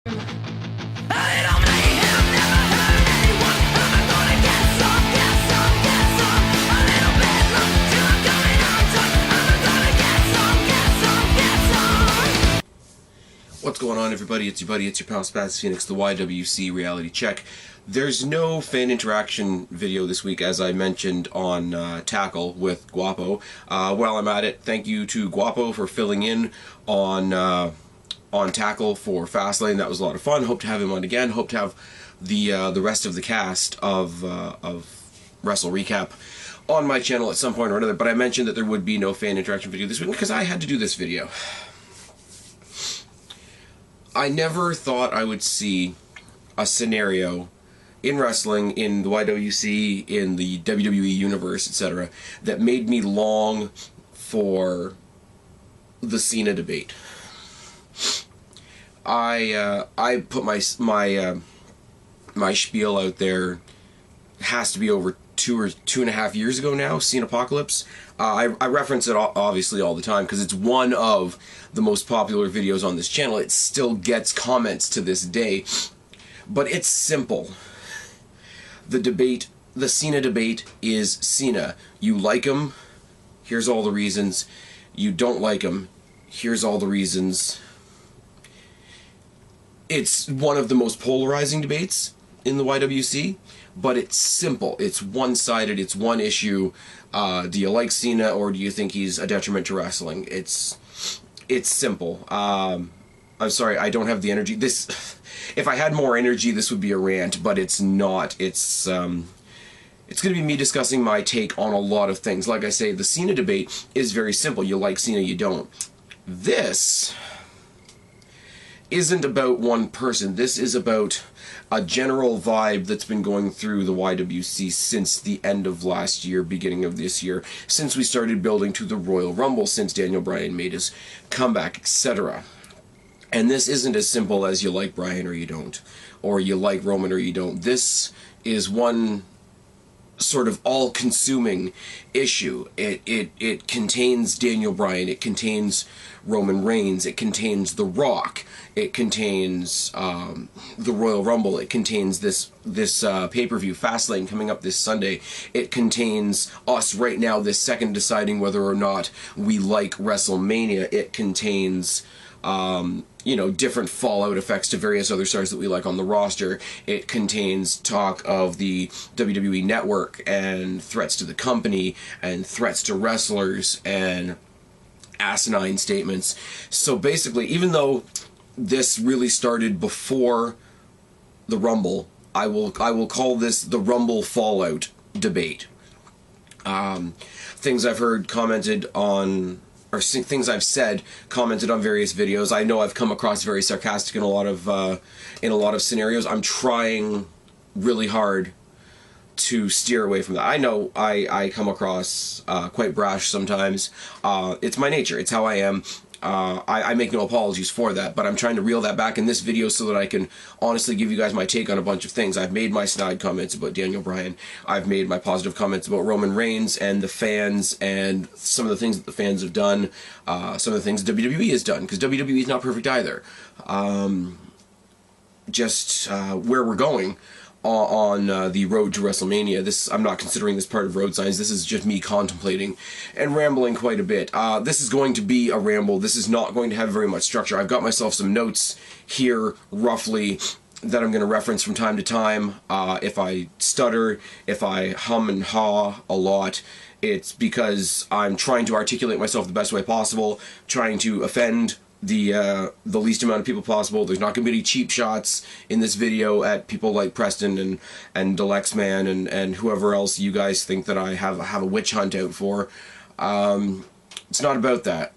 What's going on, everybody? It's your buddy, it's your pal Spaz Phoenix, the YWC Reality Check. There's no fan interaction video this week, as I mentioned on Tackle with Guapo. While I'm at it, thank you to Guapo for filling in on Tackle for Fastlane. That was a lot of fun. Hope to have him on again. Hope to have the rest of the cast of Wrestle Recap on my channel at some point or another. But I mentioned that there would be no fan interaction video this week because I had to do this video. I never thought I would see a scenario in wrestling, in the YWC, in the WWE universe, etc., that made me long for the Cena debate. I put my spiel out there. It has to be over 2.5 years ago now. Cena-Apocalypse. I reference it obviously all the time because it's one of the most popular videos on this channel. It still gets comments to this day, but it's simple. The debate, the Cena debate, is Cena. You like him, here's all the reasons. You don't like him, here's all the reasons. It's one of the most polarizing debates in the YWC, but it's simple. It's one-sided. It's one issue. Do you like Cena, or do you think he's a detriment to wrestling? It's simple. I'm sorry, I don't have the energy. If I had more energy, this would be a rant, but it's not. It's going to be me discussing my take on a lot of things. Like I say, the Cena debate is very simple. You like Cena, you don't. This isn't about one person. This is about a general vibe that's been going through the YWC since the end of last year, beginning of this year, since we started building to the Royal Rumble, since Daniel Bryan made his comeback, etc. And this isn't as simple as you like Bryan or you don't, or you like Roman or you don't. This is one sort of all-consuming issue. It contains Daniel Bryan, it contains Roman Reigns, it contains The Rock, it contains the Royal Rumble, it contains this pay-per-view, Fastlane, coming up this Sunday. It contains us right now, this second, deciding whether or not we like WrestleMania. It contains you know, different fallout effects to various other stars that we like on the roster. It contains talk of the WWE Network and threats to the company and threats to wrestlers and asinine statements. So basically, even though this really started before the Rumble, I will call this the Rumble fallout debate. Things I've heard commented on, or things I've said, commented on various videos. I know I've come across very sarcastic in a lot of scenarios. I'm trying really hard to steer away from that. I know I come across quite brash sometimes. It's my nature. It's how I am. I make no apologies for that, but I'm trying to reel that back in this video so that I can honestly give you guys my take on a bunch of things. I've made my snide comments about Daniel Bryan. I've made my positive comments about Roman Reigns and the fans and some of the things that the fans have done, some of the things WWE has done, because WWE is not perfect either. Where we're going on the road to WrestleMania. I'm not considering this part of Road Signs. This is just me contemplating and rambling quite a bit. This is going to be a ramble. This is not going to have very much structure. I've got myself some notes here, roughly, that I'm going to reference from time to time. If I stutter, if I hum and haw a lot, it's because I'm trying to articulate myself the best way possible, trying to offend the least amount of people possible. There's not going to be any cheap shots in this video at people like Preston and Deluxe Man and whoever else you guys think that I have a witch hunt out for. It's not about that.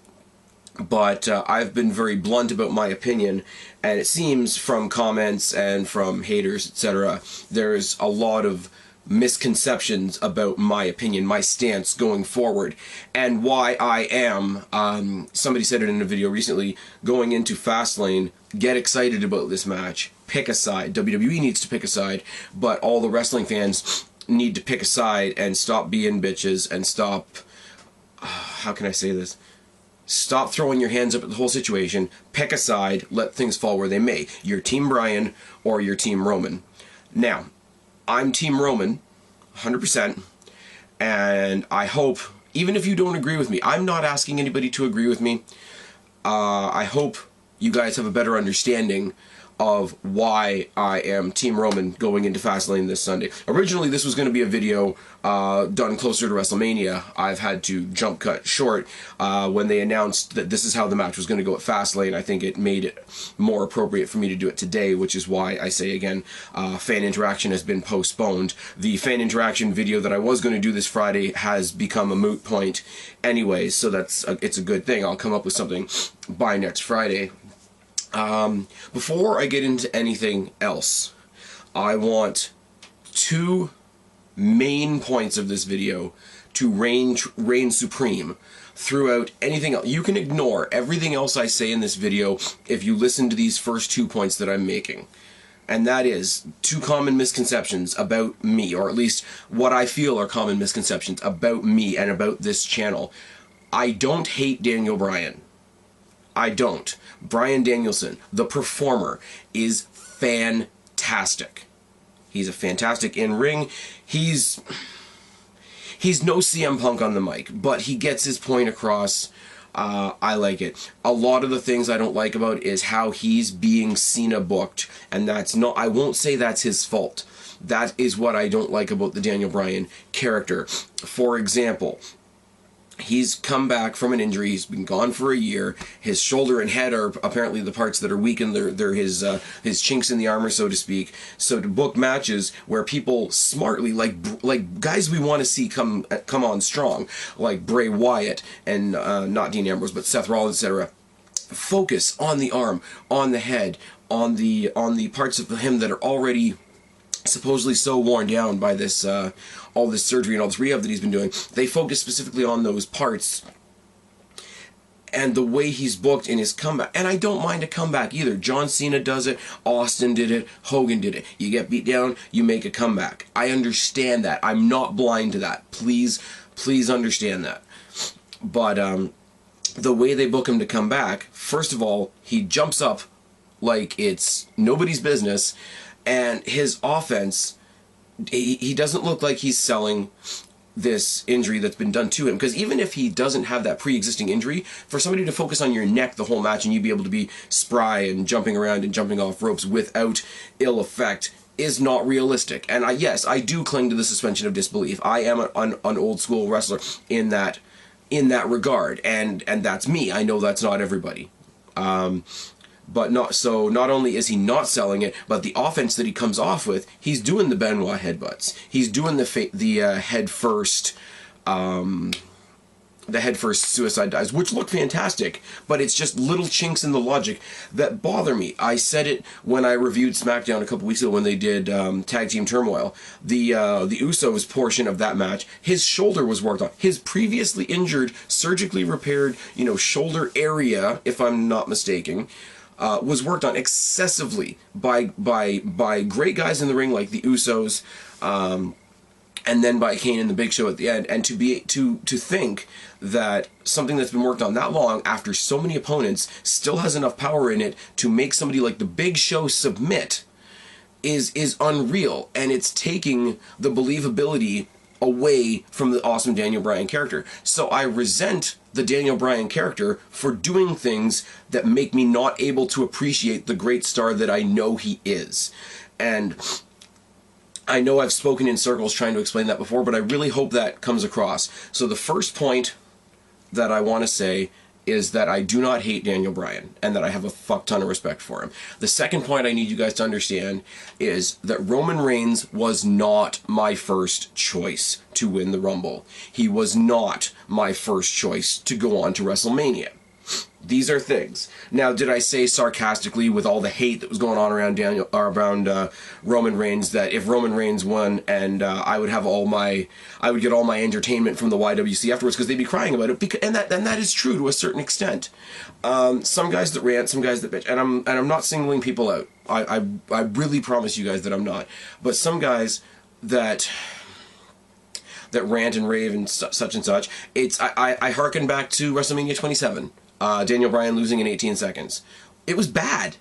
But I've been very blunt about my opinion, and it seems from comments and from haters, etc., there's a lot of misconceptions about my opinion, my stance going forward, and why I am, somebody said it in a video recently, going into Fastlane, get excited about this match, pick a side. WWE needs to pick a side, but all the wrestling fans need to pick a side and stop being bitches and stop, how can I say this? Stop throwing your hands up at the whole situation. Pick a side. Let things fall where they may. You're Team Bryan or you're Team Roman. Now, I'm Team Roman, 100%, and I hope, even if you don't agree with me, I'm not asking anybody to agree with me. I hope you guys have a better understanding of why I am Team Roman going into Fastlane this Sunday. Originally, this was going to be a video done closer to WrestleMania. I've had to jump cut short when they announced that this is how the match was going to go at Fastlane. I think it made it more appropriate for me to do it today, which is why I say again, fan interaction has been postponed. The fan interaction video that I was going to do this Friday has become a moot point anyway, so it's a good thing. I'll come up with something by next Friday. Before I get into anything else, I want two main points of this video to reign supreme throughout anything else. You can ignore everything else I say in this video if you listen to these first 2 points that I'm making. And that is 2 common misconceptions about me, or at least what I feel are common misconceptions about me and about this channel. I don't hate Daniel Bryan. I don't. Bryan Danielson, the performer, is fantastic. He's a fantastic in-ring. He's no CM Punk on the mic, but he gets his point across. I like it. A lot of the things I don't like about it is how he's being Cena booked, and that's not, I won't say that's his fault. That is what I don't like about the Daniel Bryan character. For example, he's come back from an injury. He's been gone for a year. His shoulder and head are apparently the parts that are weakened. They're his chinks in the armor, so to speak. So to book matches where people smartly, like guys we want to see come on strong, like Bray Wyatt and not Dean Ambrose, but Seth Rollins, etc. Focus on the arm, on the head, on the parts of him that are already supposedly so worn down by this all this surgery and all this rehab that he's been doing. They focus specifically on those parts and the way he's booked in his comeback. And I don't mind a comeback either. John Cena does it, Austin did it, Hogan did it. You get beat down, you make a comeback. I understand that. I'm not blind to that. Please understand that. But the way they book him to come back, first of all, he jumps up like it's nobody's business. And his offense, he doesn't look like he's selling this injury that's been done to him. Because even if he doesn't have that pre-existing injury, for somebody to focus on your neck the whole match and you be able to be spry and jumping around and jumping off ropes without ill effect is not realistic. And yes, I do cling to the suspension of disbelief. I am an old school wrestler in that regard. And that's me. I know that's not everybody. But not only is he not selling it, but the offense that he comes off with, he's doing the Benoit headbutts. He's doing the head first suicide dives, which look fantastic, but it's just little chinks in the logic that bother me. I said it when I reviewed SmackDown a couple weeks ago when they did Tag Team Turmoil. The Usos portion of that match, his shoulder was worked on. His previously injured, surgically repaired, shoulder area, if I'm not mistaken, was worked on excessively by great guys in the ring like the Usos, and then by Kane and the Big Show at the end. And to think that something that's been worked on that long after so many opponents still has enough power in it to make somebody like the Big Show submit is unreal, and it's taking the believability away from the awesome Daniel Bryan character. So I resent the Daniel Bryan character for doing things that make me not able to appreciate the great star that I know he is. And I know I've spoken in circles trying to explain that before, but I really hope that comes across. So the first point that I want to say is that I do not hate Daniel Bryan and that I have a fuck ton of respect for him. The second point I need you guys to understand is that Roman Reigns was not my first choice to win the Rumble. He was not my first choice to go on to WrestleMania. These are things. Now, did I say sarcastically, with all the hate that was going on around Roman Reigns, that if Roman Reigns won, and I would get all my entertainment from the YWC afterwards, because they'd be crying about it, and that is true to a certain extent. Some guys that rant, some guys that bitch, and I'm not singling people out. I really promise you guys that I'm not. But some guys that that rant and rave and such and such. I hearken back to WrestleMania 27, Daniel Bryan losing in 18 seconds. It was bad.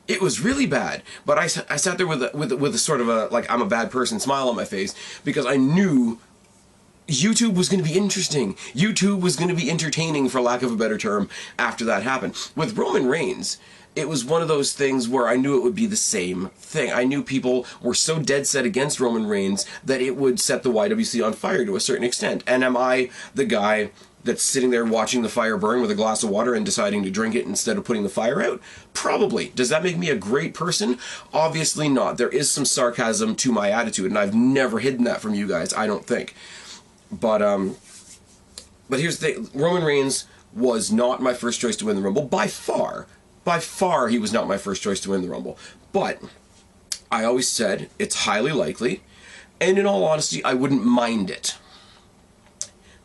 It was really bad. But I sat there with a sort of a, like, I'm a bad person smile on my face, because I knew YouTube was going to be interesting. YouTube was going to be entertaining, for lack of a better term, after that happened. With Roman Reigns, it was one of those things where I knew it would be the same thing. I knew people were so dead set against Roman Reigns that it would set the YWC on fire to a certain extent. And am I the guy that's sitting there watching the fire burn with a glass of water and deciding to drink it instead of putting the fire out? Probably. Does that make me a great person? Obviously not. There is some sarcasm to my attitude, and I've never hidden that from you guys, I don't think. But here's the thing. Roman Reigns was not my first choice to win the Rumble, by far. By far, he was not my first choice to win the Rumble. But I always said it's highly likely, and in all honesty, I wouldn't mind it.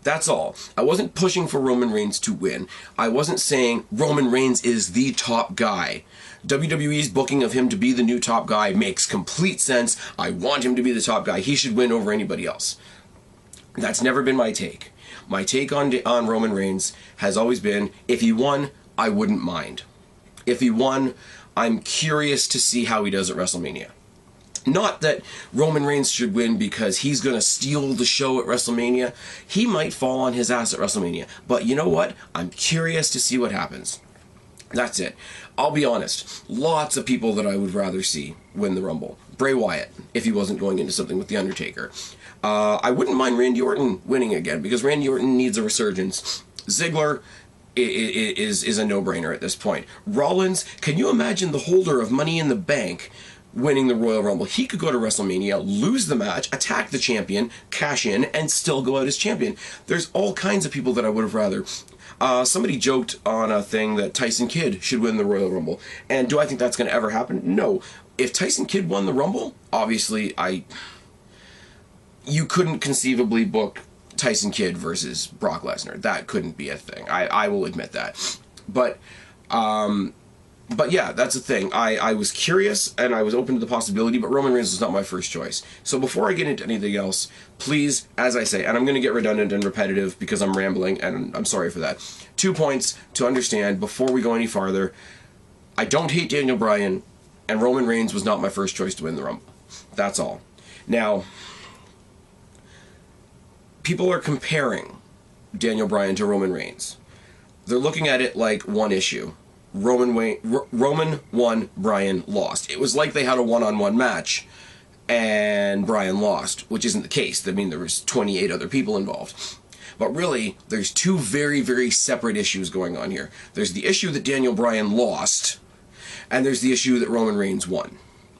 That's all. I wasn't pushing for Roman Reigns to win. I wasn't saying Roman Reigns is the top guy. WWE's booking of him to be the new top guy makes complete sense. I want him to be the top guy. He should win over anybody else. That's never been my take. My take on Roman Reigns has always been, if he won, I wouldn't mind. If he won, I'm curious to see how he does at WrestleMania. Not that Roman Reigns should win because he's going to steal the show at WrestleMania. He might fall on his ass at WrestleMania. But you know what? I'm curious to see what happens. That's it. I'll be honest. Lots of people that I would rather see win the Rumble. Bray Wyatt, if he wasn't going into something with The Undertaker. I wouldn't mind Randy Orton winning again, because Randy Orton needs a resurgence. Ziggler is a no-brainer at this point. Rollins, can you imagine the holder of Money in the Bank winning the Royal Rumble? He could go to WrestleMania, lose the match, attack the champion, cash in, and still go out as champion. There's all kinds of people that I would have rather. Somebody joked on a thing that Tyson Kidd should win the Royal Rumble. And do I think that's going to ever happen? No. If Tyson Kidd won the Rumble, obviously you couldn't conceivably book Tyson Kidd versus Brock Lesnar. That couldn't be a thing. I will admit that. But yeah, that's the thing. I was curious, and I was open to the possibility, but Roman Reigns was not my first choice. So before I get into anything else, please, as I say, and I'm going to get redundant and repetitive because I'm rambling, and I'm sorry for that. 2 points to understand before we go any farther. I don't hate Daniel Bryan, and Roman Reigns was not my first choice to win the Rumble. That's all. Now, people are comparing Daniel Bryan to Roman Reigns. They're looking at it like one issue. Roman won, Bryan lost. It was like they had a one-on-one match and Bryan lost, which isn't the case. I mean, there was 28 other people involved. But really, there's two very, very separate issues going on here. There's the issue that Daniel Bryan lost, and there's the issue that Roman Reigns won.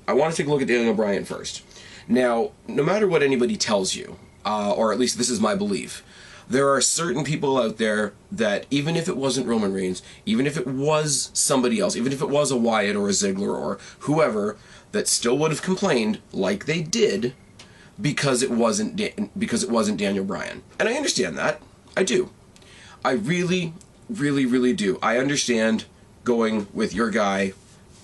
I want to take a look at Daniel Bryan first. Now, no matter what anybody tells you, or at least this is my belief, there are certain people out there that even if it wasn't Roman Reigns, even if it was somebody else, even if it was a Wyatt or a Ziggler or whoever, that still would have complained like they did because it wasn't Daniel Bryan. And I understand that. I do. I really, really, really do. I understand going with your guy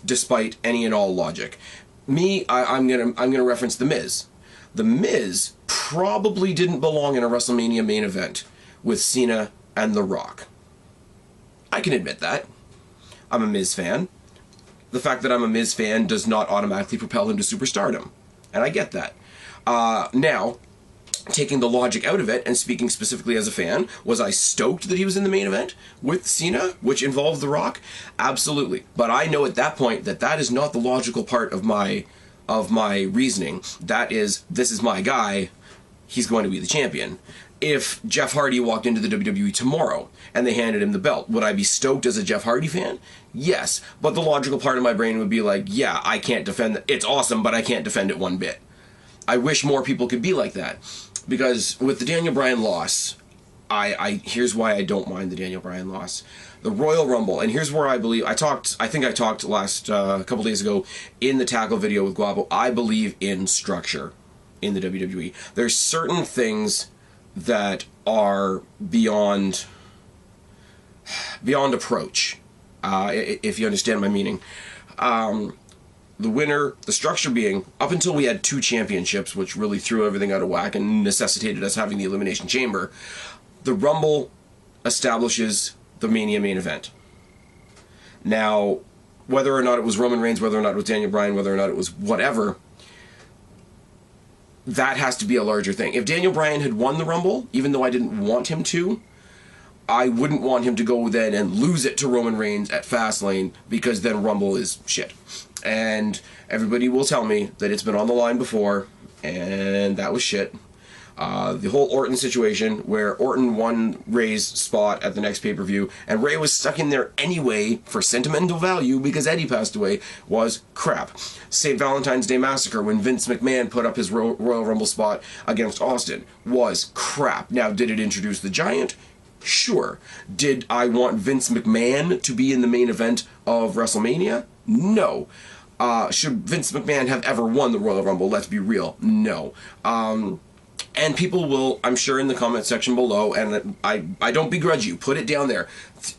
despite any and all logic. Me, I'm gonna reference The Miz. The Miz probably didn't belong in a WrestleMania main event with Cena and The Rock. I can admit that. I'm a Miz fan. The fact that I'm a Miz fan does not automatically propel him to superstardom. And I get that. Now, taking the logic out of it and speaking specifically as a fan, was I stoked that he was in the main event with Cena, which involved The Rock? Absolutely. But I know at that point that that is not the logical part of my reasoning. That is, this is my guy, he's going to be the champion. If Jeff Hardy walked into the WWE tomorrow and they handed him the belt, would I be stoked as a Jeff Hardy fan? Yes, but the logical part of my brain would be like, yeah, I can't defend it. It's awesome, but I can't defend it one bit. I wish more people could be like that. Because with the Daniel Bryan loss, here's why I don't mind the Daniel Bryan loss. The Royal Rumble, and here's where I believe, I think I talked last couple days ago in the tackle video with Guapo, I believe in structure in the WWE. There's certain things that are beyond approach, if you understand my meaning. the winner, the structure being, up until we had 2 championships, which really threw everything out of whack and necessitated us having the Elimination Chamber, the Rumble establishes the Mania main event. Now, whether or not it was Roman Reigns, whether or not it was Daniel Bryan, whether or not it was whatever, that has to be a larger thing. If Daniel Bryan had won the Rumble, even though I didn't want him to, I wouldn't want him to go then and lose it to Roman Reigns at Fastlane, because then Rumble is shit. And everybody will tell me that it's been on the line before, and that was shit. The whole Orton situation, where Orton won Ray's spot at the next pay-per-view, and Ray was stuck in there anyway for sentimental value because Eddie passed away, was crap. St. Valentine's Day Massacre, when Vince McMahon put up his Royal Rumble spot against Austin, was crap. Now, did it introduce the Giant? Sure. Did I want Vince McMahon to be in the main event of WrestleMania? No. Should Vince McMahon have ever won the Royal Rumble? Let's be real. No. And people will, I'm sure, in the comment section below, and I don't begrudge you, put it down there.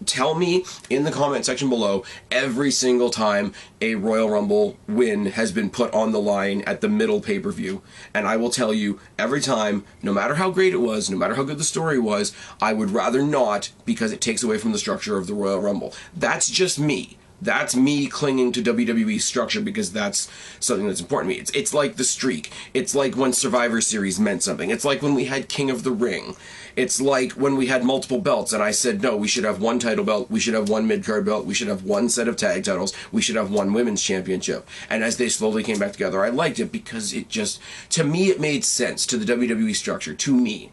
Tell me in the comment section below every single time a Royal Rumble win has been put on the line at the middle pay-per-view. And I will tell you every time, no matter how great it was, no matter how good the story was, I would rather not, because it takes away from the structure of the Royal Rumble. That's just me. That's me clinging to WWE structure because that's something that's important to me. It's like the streak. It's like when Survivor Series meant something. It's like when we had King of the Ring. It's like when we had multiple belts and I said, no, we should have one title belt, we should have one mid-card belt, we should have one set of tag titles, we should have one women's championship. And as they slowly came back together, I liked it because it just, to me, it made sense to the WWE structure, to me.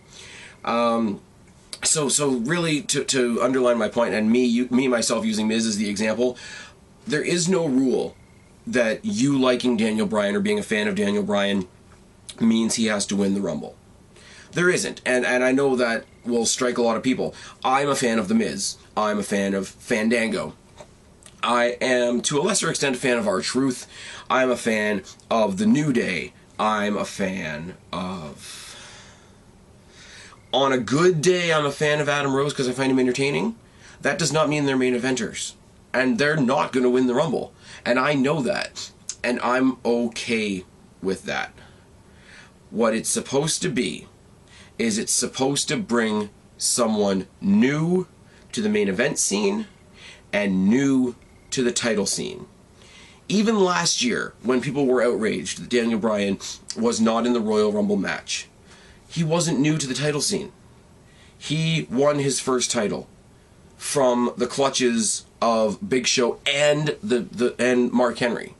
So really, to underline my point, and me myself using Miz as the example, there is no rule that you liking Daniel Bryan or being a fan of Daniel Bryan means he has to win the Rumble. There isn't, and I know that will strike a lot of people. I'm a fan of The Miz. I'm a fan of Fandango. I am, to a lesser extent, a fan of R-Truth. I'm a fan of The New Day. I'm a fan of... On a good day, I'm a fan of Adam Rose because I find him entertaining. That does not mean they're main eventers. And they're not going to win the Rumble. And I know that. And I'm okay with that. What it's supposed to be is it's supposed to bring someone new to the main event scene and new to the title scene. Even last year, when people were outraged that Daniel Bryan was not in the Royal Rumble match, he wasn't new to the title scene. He won his first title from the clutches of Big Show and and Mark Henry.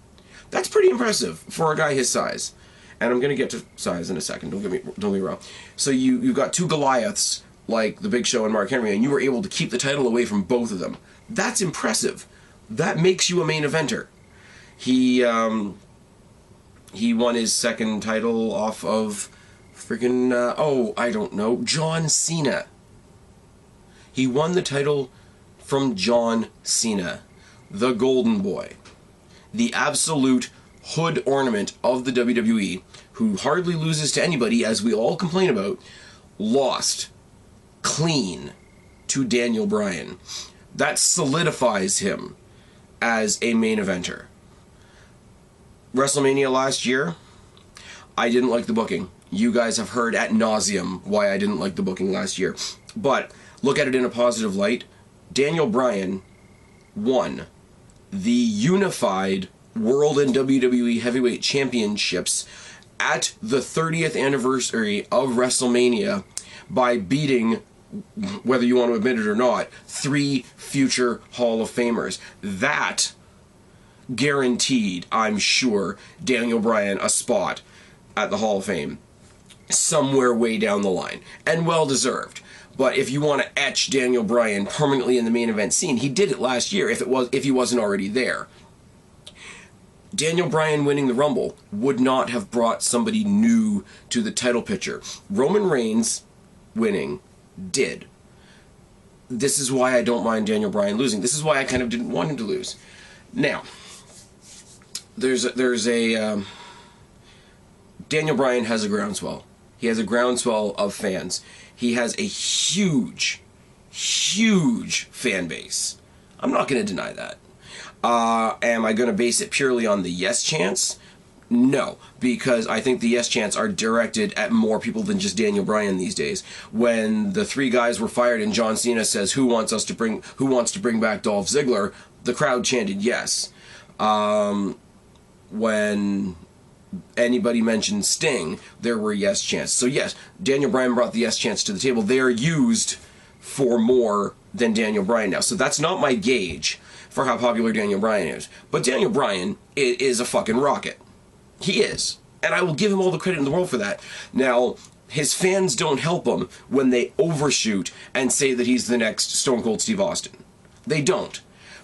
That's pretty impressive for a guy his size. And I'm gonna get to size in a second. Don't get me wrong. So you've got two Goliaths like the Big Show and Mark Henry, and you were able to keep the title away from both of them. That's impressive. That makes you a main eventer. He won his second title off of freaking I don't know, John Cena. He won the title from John Cena, the Golden Boy, the absolute hood ornament of the WWE, who hardly loses to anybody, as we all complain about, lost clean to Daniel Bryan. That solidifies him as a main eventer. WrestleMania last year, I didn't like the booking. You guys have heard ad nauseum why I didn't like the booking last year. But look at it in a positive light. Daniel Bryan won the unified World and WWE Heavyweight Championships at the 30th anniversary of WrestleMania by beating, whether you want to admit it or not, 3 future Hall of Famers. That guaranteed, I'm sure, Daniel Bryan a spot at the Hall of Fame somewhere way down the line, and well deserved. But if you want to etch Daniel Bryan permanently in the main event scene, he did it last year if he wasn't already there. Daniel Bryan winning the Rumble would not have brought somebody new to the title picture. Roman Reigns winning did. This is why I don't mind Daniel Bryan losing. This is why I kind of didn't want him to lose. Now, there's a Daniel Bryan has a groundswell. He has a groundswell of fans. He has a huge, huge fan base. I'm not going to deny that. Am I going to base it purely on the yes chants? No, because I think the yes chants are directed at more people than just Daniel Bryan these days. When the three guys were fired and John Cena says, who wants to bring back Dolph Ziggler, the crowd chanted yes. When anybody mentioned Sting, there were yes chants. So yes, Daniel Bryan brought the yes chants to the table. They are used for more than Daniel Bryan now. So that's not my gauge for how popular Daniel Bryan is. But Daniel Bryan is a fucking rocket. He is. And I will give him all the credit in the world for that. Now, his fans don't help him when they overshoot and say that he's the next Stone Cold Steve Austin. They don't.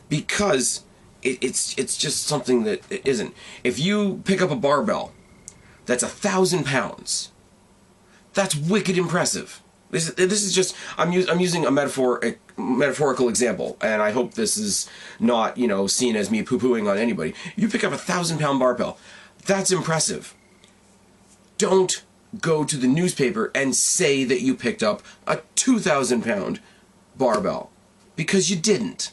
Because it's just something that it isn't. If you pick up a barbell that's 1,000 pounds, that's wicked impressive. This is just, I'm using a metaphorical example, and I hope this is not, seen as me poo-pooing on anybody. You pick up a 1,000-pound barbell. That's impressive. Don't go to the newspaper and say that you picked up a 2,000-pound barbell, because you didn't.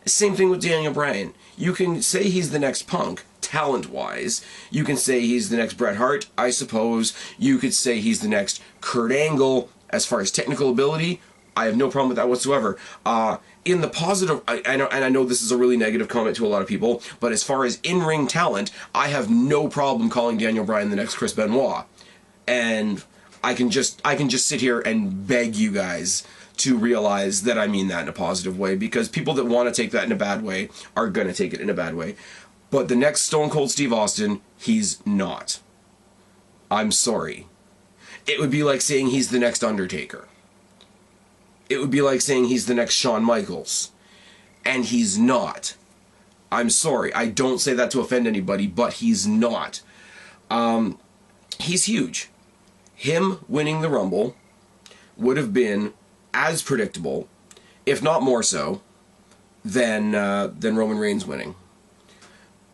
Same thing with Daniel Bryan. You can say he's the next Punk, talent-wise. You can say he's the next Bret Hart, I suppose. You could say he's the next Kurt Angle. As far as technical ability, I have no problem with that whatsoever. In the positive, I know this is a really negative comment to a lot of people, but as far as in-ring talent, I have no problem calling Daniel Bryan the next Chris Benoit. And I can just sit here and beg you guys to realize that I mean that in a positive way, because people that want to take that in a bad way are going to take it in a bad way. But the next Stone Cold Steve Austin, he's not. I'm sorry. It would be like saying he's the next Undertaker. It would be like saying he's the next Shawn Michaels. And he's not. I'm sorry. I don't say that to offend anybody, but he's not. He's huge. Him winning the Rumble would have been as predictable, if not more so, than Roman Reigns winning.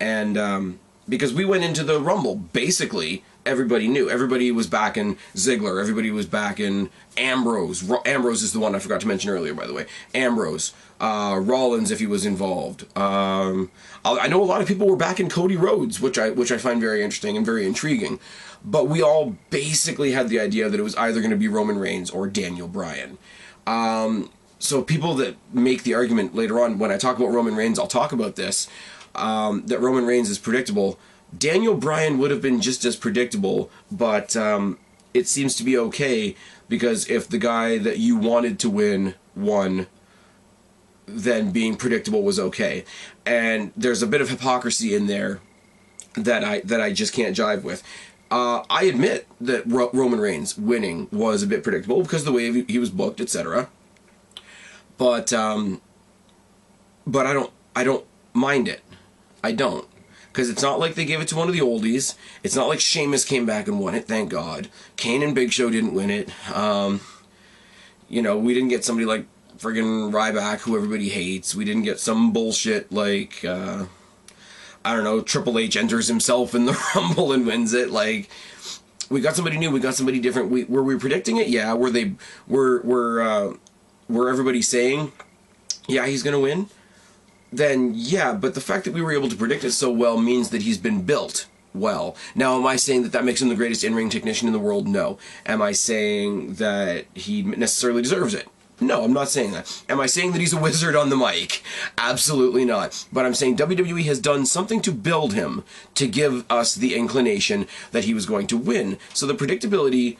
And because we went into the Rumble, basically, everybody knew. Everybody was backing Ziggler. Everybody was backing Ambrose. Ambrose is the one I forgot to mention earlier, by the way. Ambrose. Rollins, if he was involved. I know a lot of people were backing Cody Rhodes, which I find very interesting and very intriguing. But we all basically had the idea that it was either going to be Roman Reigns or Daniel Bryan. So people that make the argument later on, when I talk about Roman Reigns, I'll talk about this, that Roman Reigns is predictable. Daniel Bryan would have been just as predictable, but it seems to be okay, because if the guy that you wanted to win won, then being predictable was okay. And there's a bit of hypocrisy in there that I just can't jive with. I admit that Roman Reigns winning was a bit predictable because of the way he was booked, etc. But I don't mind it. I don't. Because it's not like they gave it to one of the oldies. It's not like Sheamus came back and won it, thank God. Kane and Big Show didn't win it. We didn't get somebody like friggin' Ryback, who everybody hates. We didn't get some bullshit like, Triple H enters himself in the Rumble and wins it. Like, we got somebody new, we got somebody different. Were we predicting it? Yeah. Were everybody saying, yeah, he's gonna win? Then yeah, but the fact that we were able to predict it so well means that he's been built well. Now, am I saying that makes him the greatest in-ring technician in the world? No. Am I saying that he necessarily deserves it? No, I'm not saying that. Am I saying that he's a wizard on the mic? Absolutely not. But I'm saying WWE has done something to build him to give us the inclination that he was going to win. So the predictability,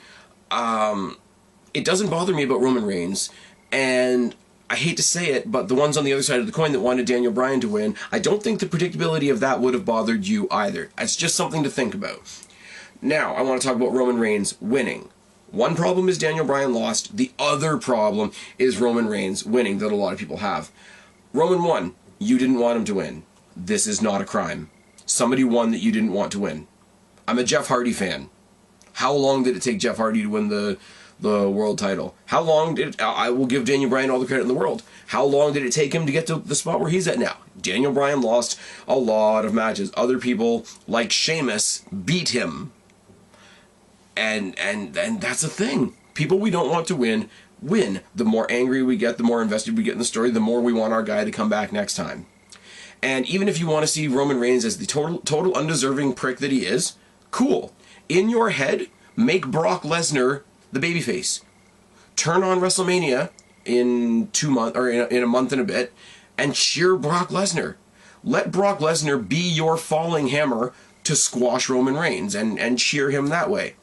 it doesn't bother me about Roman Reigns, and I hate to say it, but the ones on the other side of the coin that wanted Daniel Bryan to win, I don't think the predictability of that would have bothered you either. It's just something to think about. Now, I want to talk about Roman Reigns winning. One problem is Daniel Bryan lost. The other problem is Roman Reigns winning, that a lot of people have. Roman won. You didn't want him to win. This is not a crime. Somebody won that you didn't want to win. I'm a Jeff Hardy fan. How long did it take Jeff Hardy to win the world title? How long did it, I will give Daniel Bryan all the credit in the world. How long did it take him to get to the spot where he's at now? Daniel Bryan lost a lot of matches. Other people, like Sheamus, beat him. And that's the thing. People we don't want to win. The more angry we get, the more invested we get in the story, the more we want our guy to come back next time. And even if you want to see Roman Reigns as the total undeserving prick that he is, cool. In your head, make Brock Lesnar the babyface. Turn on WrestleMania in 2 months, or in a month and a bit, and cheer Brock Lesnar. Let Brock Lesnar be your falling hammer to squash Roman Reigns, and cheer him that way.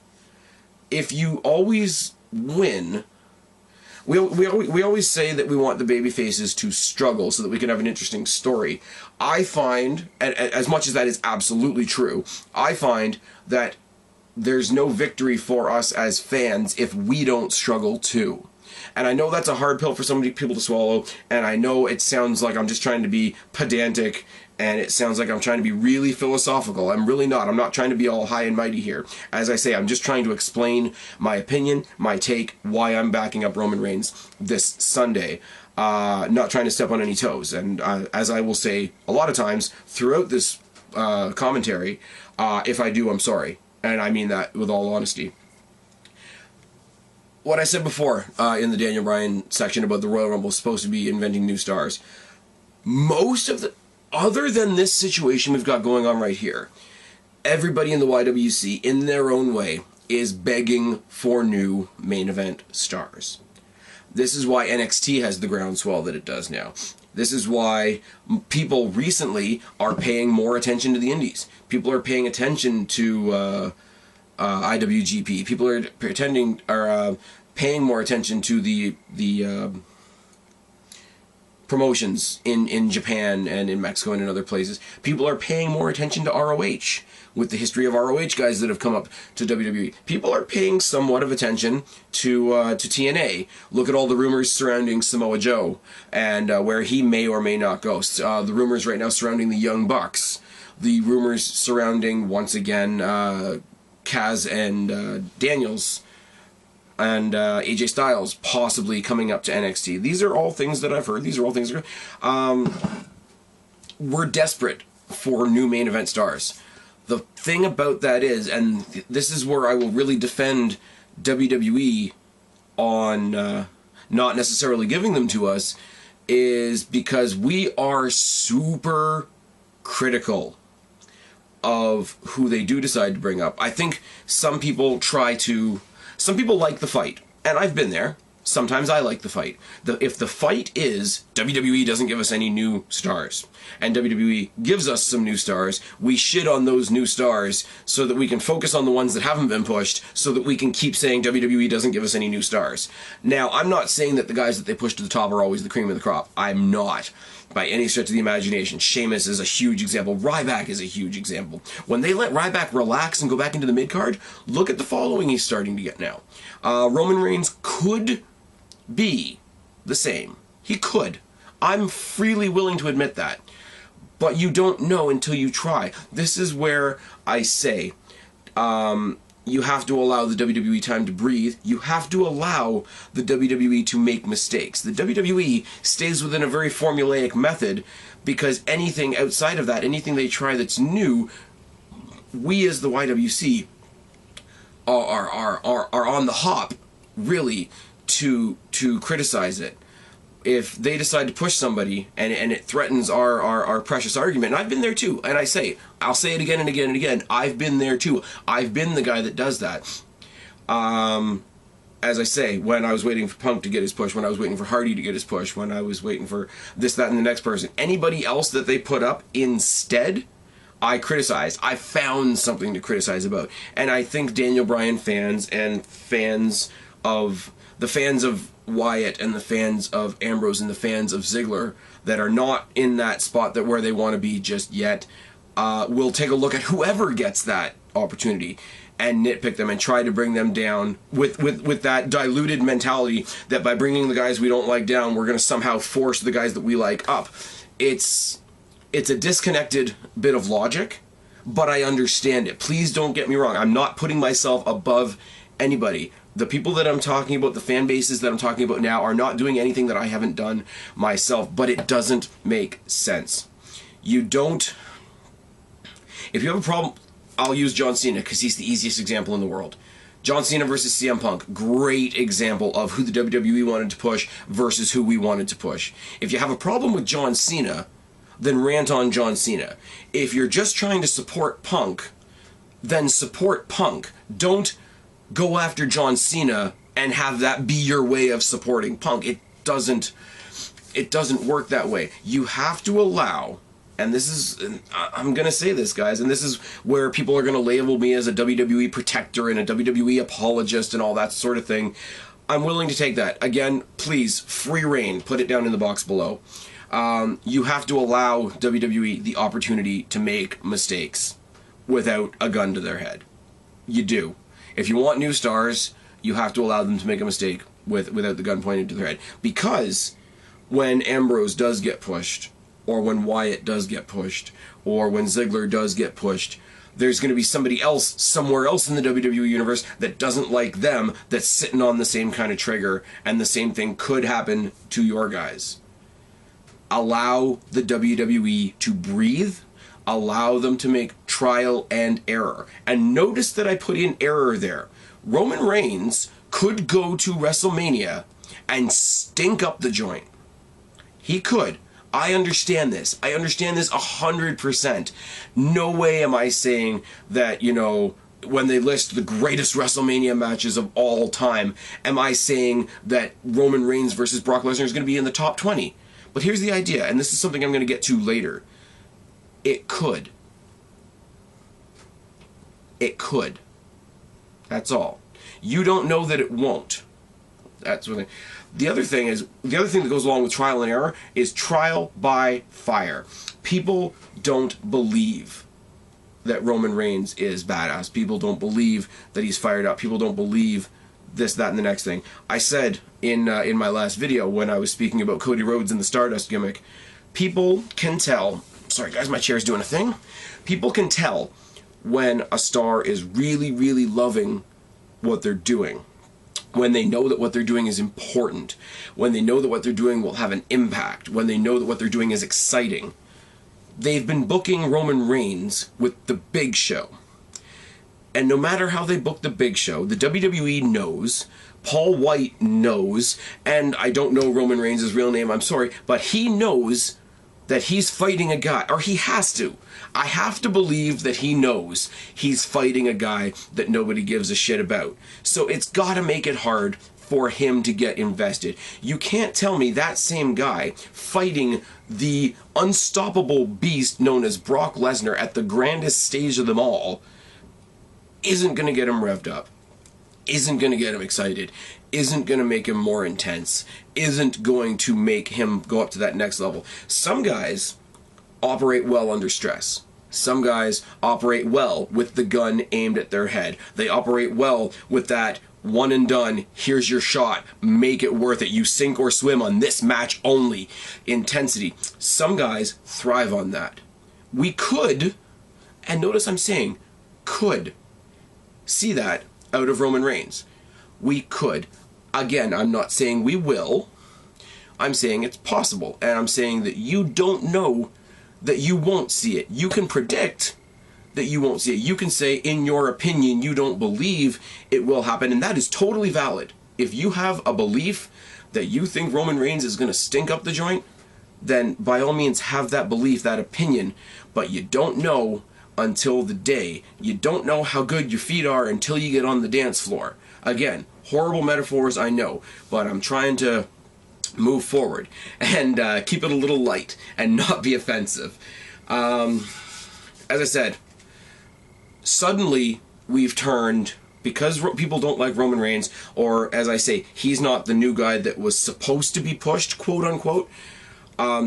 If you always win, we always say that we want the baby faces to struggle so that we can have an interesting story. I find, and as much as that is absolutely true, I find that there's no victory for us as fans if we don't struggle too. And I know that's a hard pill for some people to swallow, and I know it sounds like I'm just trying to be pedantic, and it sounds like I'm trying to be really philosophical. I'm really not. I'm not trying to be all high and mighty here. As I say, I'm just trying to explain my opinion, my take, why I'm backing up Roman Reigns this Sunday. Not trying to step on any toes. And as I will say a lot of times throughout this commentary, if I do, I'm sorry. And I mean that with all honesty. What I said before in the Daniel Bryan section about the Royal Rumble is supposed to be inventing new stars. Most of the... Other than this situation we've got going on right here, everybody in the YWC, in their own way, is begging for new main event stars. This is why NXT has the groundswell that it does now. This is why people recently are paying more attention to the indies. People are paying attention to IWGP. People are paying more attention to the promotions in Japan and in Mexico and in other places. People are paying more attention to ROH with the history of ROH guys that have come up to WWE. People are paying somewhat of attention to TNA. Look at all the rumors surrounding Samoa Joe and where he may or may not go. The rumors right now surrounding the Young Bucks. The rumors surrounding, once again, Kaz and Daniels and AJ Styles possibly coming up to NXT. These are all things that I've heard. These are all things that we're desperate for new main event stars. The thing about that is, and this is where I will really defend WWE on not necessarily giving them to us, is because we are super critical of who they do decide to bring up. I think some people like the fight, and I've been there. Sometimes I like the fight. If the fight is WWE doesn't give us any new stars, and WWE gives us some new stars, we shit on those new stars so that we can focus on the ones that haven't been pushed, so that we can keep saying WWE doesn't give us any new stars. Now, I'm not saying that the guys that they push to the top are always the cream of the crop. I'm not, by any stretch of the imagination. Sheamus is a huge example. Ryback is a huge example. When they let Ryback relax and go back into the mid-card, look at the following he's starting to get now. Roman Reigns could be the same. He could. I'm freely willing to admit that. But you don't know until you try. This is where I say, you have to allow the WWE time to breathe. You have to allow the WWE to make mistakes. The WWE stays within a very formulaic method because anything outside of that, anything they try that's new, we as the YWC are on the hop, really, to criticize it. If they decide to push somebody and it threatens our precious argument, and I've been there too, and I'll say it again and again and again, I've been there too. I've been the guy that does that. As I say, when I was waiting for Punk to get his push, when I was waiting for Hardy to get his push, when I was waiting for this, that, and the next person, anybody else that they put up instead, I criticized. I found something to criticize about. And I think Daniel Bryan fans and the fans of Wyatt and the fans of Ambrose and the fans of Ziggler that are not in that spot that where they want to be just yet will take a look at whoever gets that opportunity and nitpick them and try to bring them down with that diluted mentality that by bringing the guys we don't like down, we're going to somehow force the guys that we like up. It's a disconnected bit of logic, but I understand it. Please don't get me wrong. I'm not putting myself above anybody. The people that I'm talking about, the fan bases that I'm talking about now, are not doing anything that I haven't done myself, but it doesn't make sense. You don't... If you have a problem, I'll use John Cena, because he's the easiest example in the world. John Cena versus CM Punk, great example of who the WWE wanted to push versus who we wanted to push. If you have a problem with John Cena, then rant on John Cena. If you're just trying to support Punk, then support Punk. Don't go after John Cena and have that be your way of supporting Punk. It doesn't work that way. You have to allow, and this is, I'm going to say this, guys, and this is where people are going to label me as a WWE protector and a WWE apologist and all that sort of thing. I'm willing to take that. Again, please, free reign. Put it down in the box below. You have to allow WWE the opportunity to make mistakes without a gun to their head. You do. If you want new stars, you have to allow them to make a mistake without the gun pointed to their head. Because when Ambrose does get pushed, or when Wyatt does get pushed, or when Ziggler does get pushed, there's going to be somebody else somewhere else in the WWE universe that doesn't like them, that's sitting on the same kind of trigger, and the same thing could happen to your guys. Allow the WWE to breathe. Allow them to make trial and error. And notice that I put in error there. Roman Reigns could go to WrestleMania and stink up the joint. He could. I understand this. I understand this 100%. No way am I saying that, you know, when they list the greatest WrestleMania matches of all time, am I saying that Roman Reigns versus Brock Lesnar is going to be in the top 20? But here's the idea, and this is something I'm going to get to later. It could. It could. That's all. You don't know that it won't. That's what the other thing that goes along with trial and error is trial by fire. People don't believe that Roman Reigns is badass. People don't believe that he's fired up. People don't believe this, that, and the next thing. I said in my last video when I was speaking about Cody Rhodes and the Stardust gimmick, people can tell. Sorry guys, my chair's doing a thing. People can tell when a star is really, really loving what they're doing. When they know that what they're doing is important, when they know that what they're doing will have an impact, when they know that what they're doing is exciting. They've been booking Roman Reigns with the Big Show. And no matter how they book the Big Show, the WWE knows, Paul White knows, and I don't know Roman Reigns' real name, I'm sorry, but he knows that he's fighting a guy, or he has to. I have to believe that he knows he's fighting a guy that nobody gives a shit about. So it's got to make it hard for him to get invested. You can't tell me that same guy fighting the unstoppable beast known as Brock Lesnar at the grandest stage of them all isn't going to get him revved up, isn't going to get him excited, isn't going to make him more intense, isn't going to make him go up to that next level. Some guys operate well under stress. Some guys operate well with the gun aimed at their head. They operate well with that one and done, here's your shot, make it worth it, you sink or swim on this match only intensity. Some guys thrive on that. We could, and notice I'm saying could, see that out of Roman Reigns. We could. Again, I'm not saying we will. I'm saying it's possible. And I'm saying that you don't know that you won't see it. You can predict that you won't see it. You can say, in your opinion, you don't believe it will happen. And that is totally valid. If you have a belief that you think Roman Reigns is going to stink up the joint, then by all means have that belief, that opinion. But you don't know until the day. You don't know how good your feet are until you get on the dance floor. Again, horrible metaphors, I know, but I'm trying to move forward and keep it a little light and not be offensive. As I said, suddenly we've turned, because people don't like Roman Reigns, or as I say, he's not the new guy that was supposed to be pushed, quote unquote,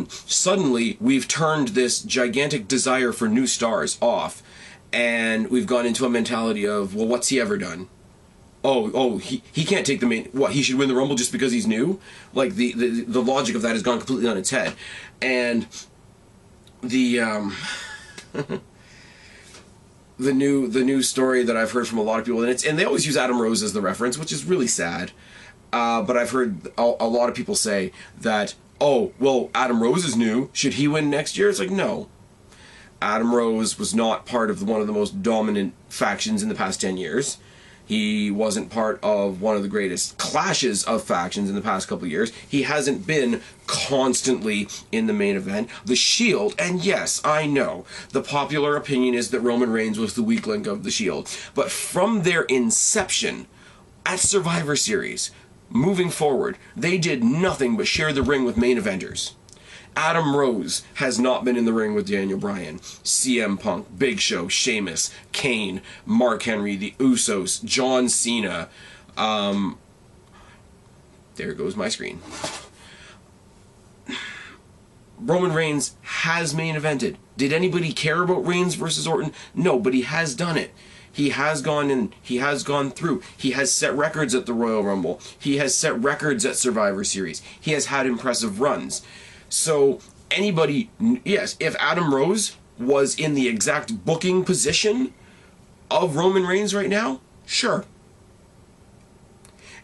suddenly we've turned this gigantic desire for new stars off, and we've gone into a mentality of, well, what's he ever done? He can't take the main, what, he should win the Rumble just because he's new? Like, the logic of that has gone completely on its head. And the the new story that I've heard from a lot of people, and they always use Adam Rose as the reference, which is really sad. But I've heard a lot of people say that, oh, well, Adam Rose is new, should he win next year? It's like, no. Adam Rose was not part of one of the most dominant factions in the past 10 years. He wasn't part of one of the greatest clashes of factions in the past couple of years. He hasn't been constantly in the main event. The Shield, and yes, I know, the popular opinion is that Roman Reigns was the weak link of the Shield. But from their inception at Survivor Series, moving forward, they did nothing but share the ring with main eventers. Adam Rose has not been in the ring with Daniel Bryan. CM Punk, Big Show, Sheamus, Kane, Mark Henry, the Usos, John Cena. There goes my screen. Roman Reigns has main evented. Did anybody care about Reigns versus Orton? No, but he has done it. He has gone in, he has gone through. He has set records at the Royal Rumble. He has set records at Survivor Series. He has had impressive runs. So anybody, yes, if Adam Rose was in the exact booking position of Roman Reigns right now, sure.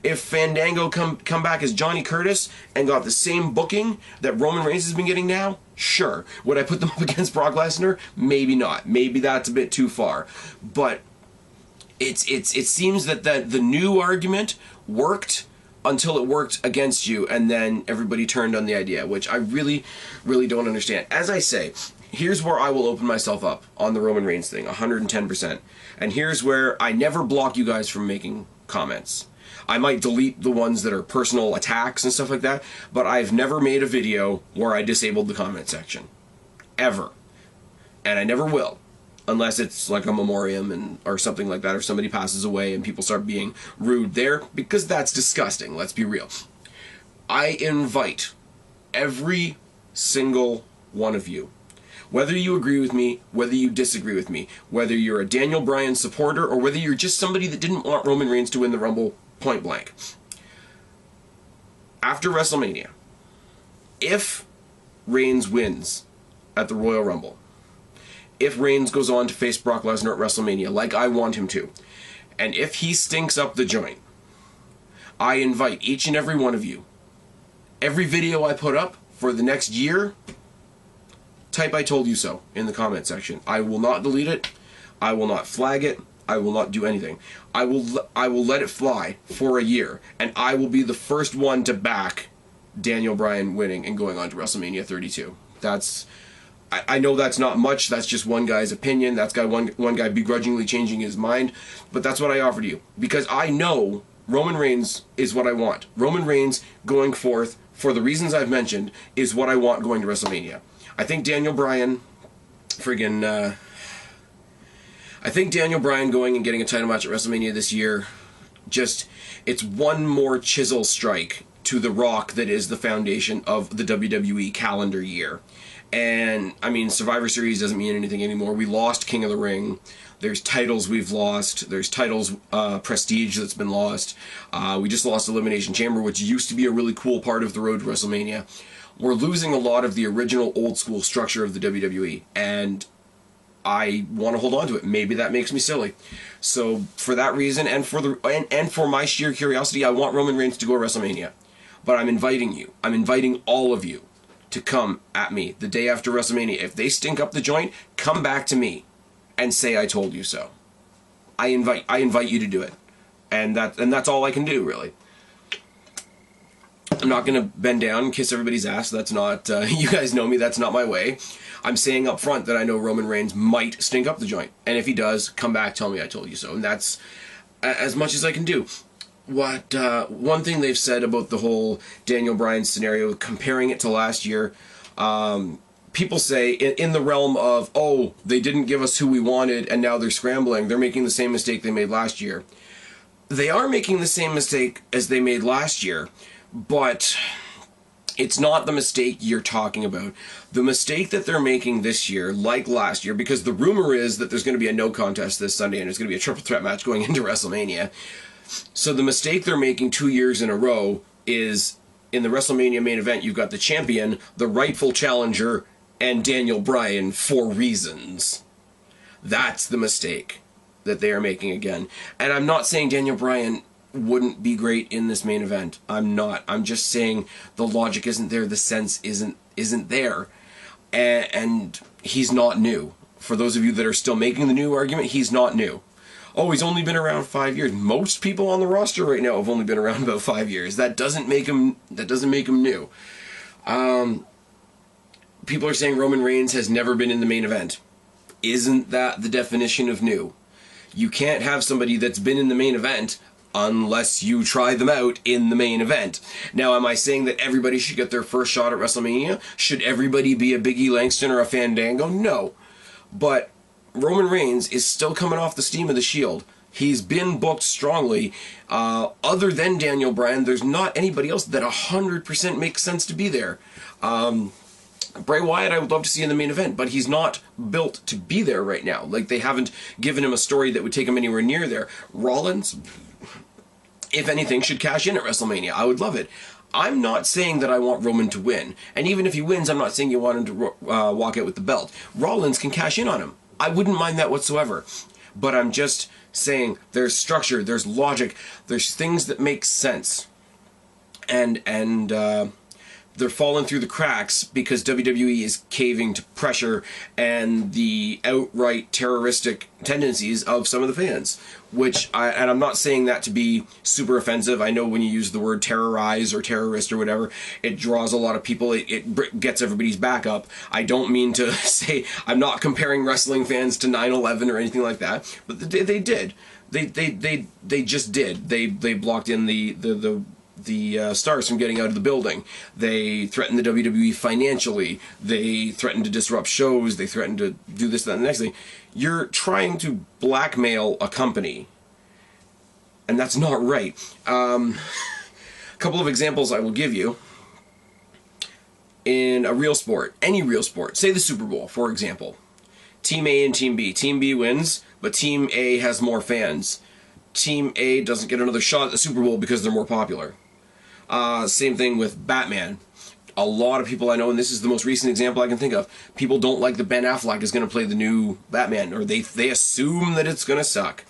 If Fandango come back as Johnny Curtis and got the same booking that Roman Reigns has been getting now, sure. Would I put them up against Brock Lesnar? Maybe not. Maybe that's a bit too far. But it seems that the new argument worked until it worked against you, and then everybody turned on the idea, which I really, really don't understand. As I say, here's where I will open myself up on the Roman Reigns thing, 110%. And here's where I never block you guys from making comments. I might delete the ones that are personal attacks and stuff like that, but I've never made a video where I disabled the comment section. Ever. And I never will. Unless it's like a memoriam or something like that, or somebody passes away and people start being rude there, because that's disgusting, let's be real. I invite every single one of you, whether you agree with me, whether you disagree with me, whether you're a Daniel Bryan supporter, or whether you're just somebody that didn't want Roman Reigns to win the Rumble point blank. After WrestleMania, if Reigns wins at the Royal Rumble, if Reigns goes on to face Brock Lesnar at WrestleMania, like I want him to, and if he stinks up the joint, I invite each and every one of you, every video I put up for the next year, type "I told you so" in the comment section. I will not delete it. I will not flag it. I will not do anything. I will let it fly for a year, and I will be the first one to back Daniel Bryan winning and going on to WrestleMania 32. I know that's not much. That's just one guy's opinion. That's one guy begrudgingly changing his mind. But that's what I offer to you. Because I know Roman Reigns is what I want. Roman Reigns going forth, for the reasons I've mentioned, is what I want going to WrestleMania. I think Daniel Bryan I think Daniel Bryan going and getting a title match at WrestleMania this year, it's one more chisel strike to the rock that is the foundation of the WWE calendar year. And, I mean, Survivor Series doesn't mean anything anymore. We lost King of the Ring. There's titles we've lost. There's titles, prestige that's been lost. We just lost Elimination Chamber, which used to be a really cool part of the road to WrestleMania. We're losing a lot of the original old-school structure of the WWE, and I want to hold on to it. Maybe that makes me silly. So, for that reason, and for my sheer curiosity, I want Roman Reigns to go to WrestleMania. But I'm inviting you. I'm inviting all of you to come at me the day after WrestleMania. If they stink up the joint, come back to me and say "I told you so." I invite you to do it. And that's all I can do, really. I'm not going to bend down and kiss everybody's ass. That's not, you guys know me, that's not my way. I'm saying up front that I know Roman Reigns might stink up the joint. And if he does, come back, tell me "I told you so." And that's as much as I can do. One thing they've said about the whole Daniel Bryan scenario, comparing it to last year, people say in the realm of, oh, they didn't give us who we wanted and now they're scrambling. They're making the same mistake they made last year. They are making the same mistake as they made last year, but it's not the mistake you're talking about. The mistake that they're making this year, like last year, because the rumor is that there's going to be a no contest this Sunday and there's going to be a triple threat match going into WrestleMania. So the mistake they're making 2 years in a row is, in the WrestleMania main event, you've got the champion, the rightful challenger, and Daniel Bryan for reasons. That's the mistake that they are making again. And I'm not saying Daniel Bryan wouldn't be great in this main event. I'm not. I'm just saying the logic isn't there, the sense isn't there. And he's not new. For those of you that are still making the new argument, he's not new. Oh, he's only been around 5 years. Most people on the roster right now have only been around about 5 years. That doesn't make him new. People are saying Roman Reigns has never been in the main event. Isn't that the definition of new? You can't have somebody that's been in the main event unless you try them out in the main event. Now, am I saying that everybody should get their first shot at WrestleMania? Should everybody be a Biggie Langston or a Fandango? No. But Roman Reigns is still coming off the steam of the Shield. He's been booked strongly. Other than Daniel Bryan, there's not anybody else that 100% makes sense to be there. Bray Wyatt I would love to see in the main event, but he's not built to be there right now. Like, they haven't given him a story that would take him anywhere near there. Rollins, if anything, should cash in at WrestleMania. I would love it. I'm not saying that I want Roman to win. And even if he wins, I'm not saying you want him to walk out with the belt. Rollins can cash in on him. I wouldn't mind that whatsoever. But I'm just saying there's structure, there's logic, there's things that make sense. And they're falling through the cracks because WWE is caving to pressure and the outright terroristic tendencies of some of the fans. And I'm not saying that to be super offensive. I know when you use the word terrorize or terrorist or whatever, it draws a lot of people. It gets everybody's back up. I don't mean to say, I'm not comparing wrestling fans to 9/11 or anything like that, but they did. They just did. They blocked in the stars from getting out of the building. They threatened the WWE financially. They threatened to disrupt shows. They threatened to do this, that, and the next thing. You're trying to blackmail a company, and that's not right. A couple of examples I will give you. In a real sport, any real sport, say the Super Bowl, for example. Team A and Team B. Team B wins, but Team A has more fans. Team A doesn't get another shot at the Super Bowl because they're more popular. Same thing with Batman. A lot of people I know, and this is the most recent example I can think of, people don't like that Ben Affleck is going to play the new Batman, or they assume that it's going to suck.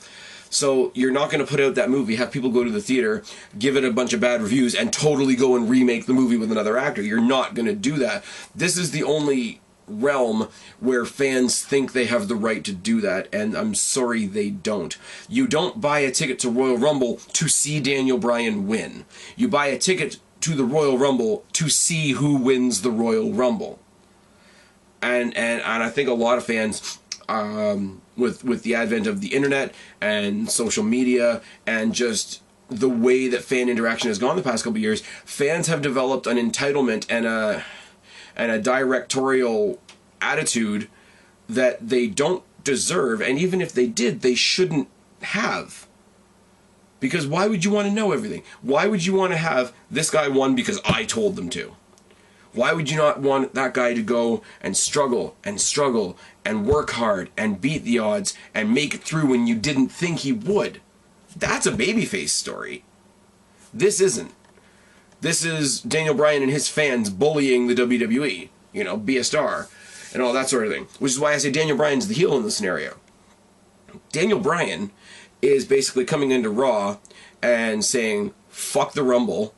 So you're not going to put out that movie, have people go to the theater, give it a bunch of bad reviews, and totally go and remake the movie with another actor. You're not going to do that. This is the only realm where fans think they have the right to do that, and I'm sorry they don't. You don't buy a ticket to Royal Rumble to see Daniel Bryan win. You buy a ticket to the Royal Rumble to see who wins the Royal Rumble. And I think a lot of fans, with the advent of the internet and social media and just the way that fan interaction has gone the past couple of years, fans have developed an entitlement and a directorial attitude that they don't deserve, and even if they did, they shouldn't have. Because why would you want to know everything? Why would you want to have this guy won because I told them to? Why would you not want that guy to go and struggle and work hard and beat the odds and make it through when you didn't think he would? That's a babyface story. This isn't. This is Daniel Bryan and his fans bullying the WWE. You know, be a star and all that sort of thing. Which is why I say Daniel Bryan's the heel in this scenario. Daniel Bryan is basically coming into Raw and saying, fuck the Rumble,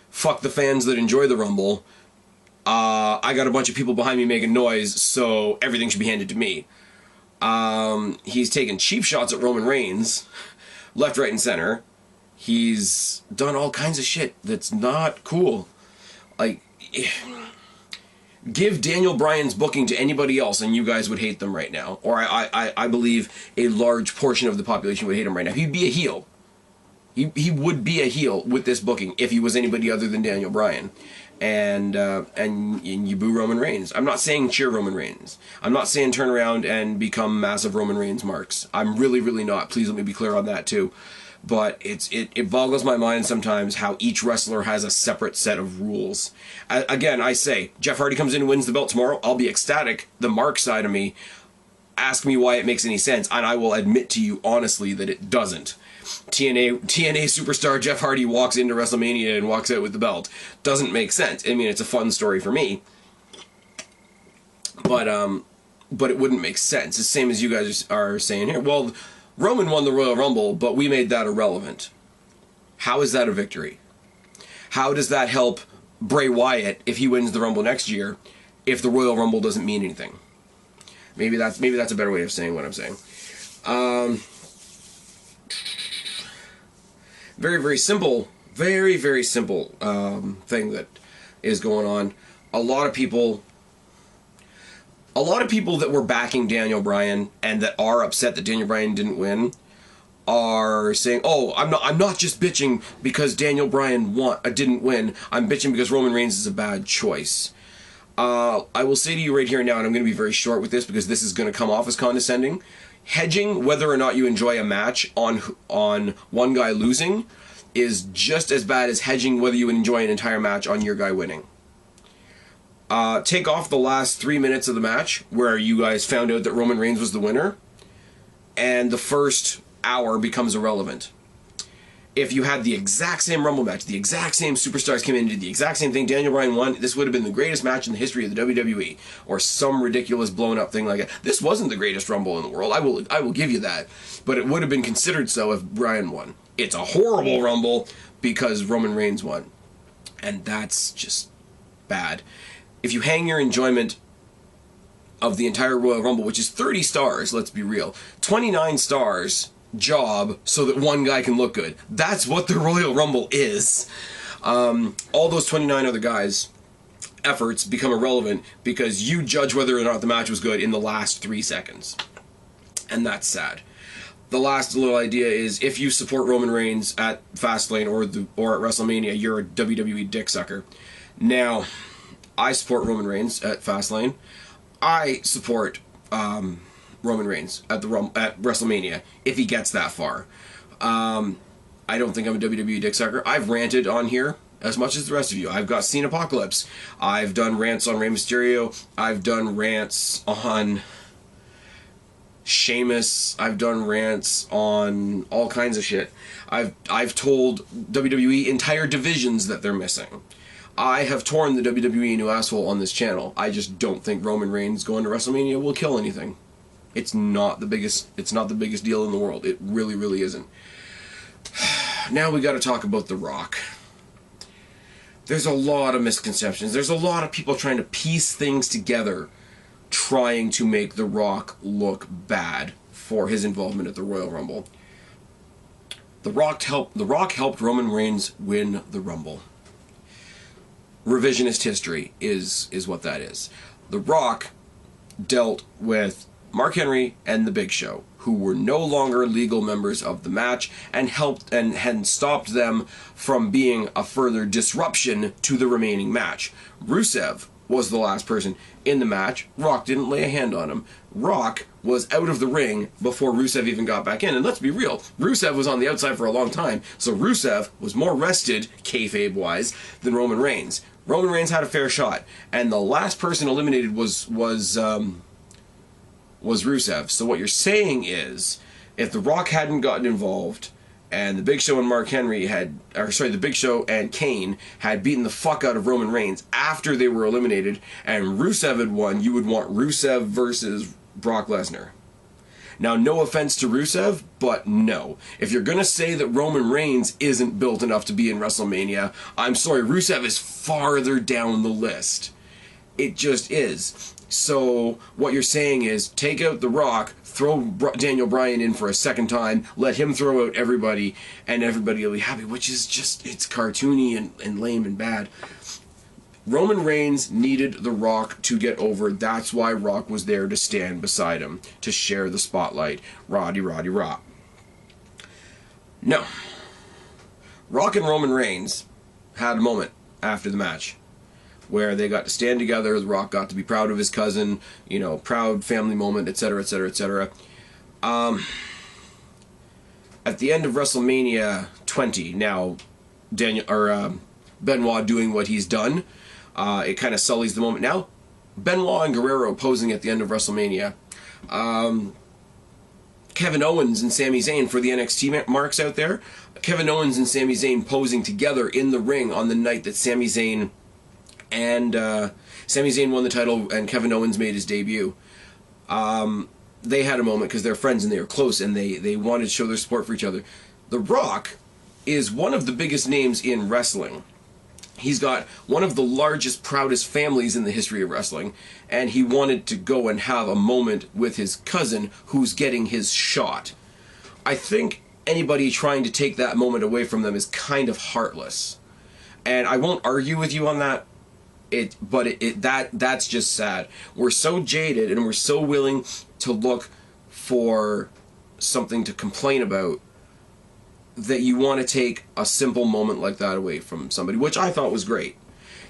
fuck the fans that enjoy the Rumble, I got a bunch of people behind me making noise, so everything should be handed to me. He's taken cheap shots at Roman Reigns, left, right, and center. He's done all kinds of shit that's not cool. Like, give Daniel Bryan's booking to anybody else and you guys would hate them right now. Or I believe a large portion of the population would hate him right now. He'd be a heel. He would be a heel with this booking if he was anybody other than Daniel Bryan. And you boo Roman Reigns. I'm not saying cheer Roman Reigns. I'm not saying turn around and become massive Roman Reigns marks. I'm really, really not. Please let me be clear on that too. But it boggles my mind sometimes how each wrestler has a separate set of rules. Again, I say, Jeff Hardy comes in and wins the belt tomorrow, I'll be ecstatic. The Mark side of me, ask me why it makes any sense, and I will admit to you honestly that it doesn't. TNA superstar Jeff Hardy walks into WrestleMania and walks out with the belt. Doesn't make sense. I mean, it's a fun story for me. But it wouldn't make sense. It's the same as you guys are saying here. Well, Roman won the Royal Rumble, but we made that irrelevant. How is that a victory? How does that help Bray Wyatt if he wins the Rumble next year if the Royal Rumble doesn't mean anything? Maybe that's a better way of saying what I'm saying. very, very simple, very simple thing that is going on. A lot of people that were backing Daniel Bryan and that are upset that Daniel Bryan didn't win are saying, "Oh, I'm not just bitching because Daniel Bryan didn't win. I'm bitching because Roman Reigns is a bad choice." I will say to you right here and now, and I'm going to be very short with this because this is going to come off as condescending. Hedging whether or not you enjoy a match on one guy losing is just as bad as hedging whether you enjoy an entire match on your guy winning. Take off the last 3 minutes of the match where you guys found out that Roman Reigns was the winner, and the first hour becomes irrelevant. If you had the exact same Rumble match, the exact same superstars came in and did the exact same thing, Daniel Bryan won, this would have been the greatest match in the history of the WWE, or some ridiculous blown up thing like that. This wasn't the greatest Rumble in the world, I will give you that, but it would have been considered so if Bryan won. It's a horrible Rumble because Roman Reigns won, and that's just bad. If you hang your enjoyment of the entire Royal Rumble, which is 30 stars, let's be real, 29 stars job so that one guy can look good. That's what the Royal Rumble is. All those 29 other guys' efforts become irrelevant because you judge whether or not the match was good in the last 3 seconds. And that's sad. The last little idea is if you support Roman Reigns at Fastlane or at WrestleMania, you're a WWE dick sucker. Now, I support Roman Reigns at Fastlane. I support Roman Reigns at WrestleMania if he gets that far. I don't think I'm a WWE dick sucker. I've ranted on here as much as the rest of you. I've got Cena Apocalypse. I've done rants on Rey Mysterio. I've done rants on Sheamus. I've done rants on all kinds of shit. I've told WWE entire divisions that they're missing. I have torn the WWE new asshole on this channel. I just don't think Roman Reigns going to WrestleMania will kill anything. It's not the biggest deal in the world. It really, really isn't. Now we got to talk about The Rock. There's a lot of misconceptions. There's a lot of people trying to piece things together, trying to make The Rock look bad for his involvement at the Royal Rumble. The Rock helped Roman Reigns win the Rumble. Revisionist history is what that is. The Rock dealt with Mark Henry and The Big Show, who were no longer legal members of the match, and helped and had stopped them from being a further disruption to the remaining match. Rusev was the last person in the match. Rock didn't lay a hand on him. Rock was out of the ring before Rusev even got back in. And let's be real, Rusev was on the outside for a long time, so Rusev was more rested, kayfabe-wise, than Roman Reigns. Roman Reigns had a fair shot, and the last person eliminated was Rusev. So what you're saying is, if The Rock hadn't gotten involved, and The Big Show and The Big Show and Kane had beaten the fuck out of Roman Reigns after they were eliminated, and Rusev had won, you would want Rusev versus Brock Lesnar. Now, no offense to Rusev, but no. If you're gonna say that Roman Reigns isn't built enough to be in WrestleMania, I'm sorry, Rusev is farther down the list. It just is. So, what you're saying is, take out The Rock, throw Daniel Bryan in for a second time, let him throw out everybody, and everybody will be happy, which is just, it's cartoony and lame and bad. Roman Reigns needed The Rock to get over. That's why Rock was there to stand beside him, to share the spotlight. Roddy. No. Rock and Roman Reigns had a moment after the match where they got to stand together. The Rock got to be proud of his cousin, proud family moment, etc., etc., etc. At the end of WrestleMania 20, now Benoit doing what he's done, it kind of sullies the moment. Now, Benoit and Guerrero posing at the end of WrestleMania. Kevin Owens and Sami Zayn, for the NXT marks out there. Kevin Owens and Sami Zayn posing together in the ring on the night that Sami Zayn won the title and Kevin Owens made his debut. They had a moment because they're friends and they were close and they wanted to show their support for each other. The Rock is one of the biggest names in wrestling. He's got one of the largest, proudest families in the history of wrestling, and he wanted to go and have a moment with his cousin who's getting his shot. I think anybody trying to take that moment away from them is kind of heartless. And I won't argue with you on that. That's just sad. We're so jaded and we're so willing to look for something to complain about that you want to take a simple moment like that away from somebody, which I thought was great.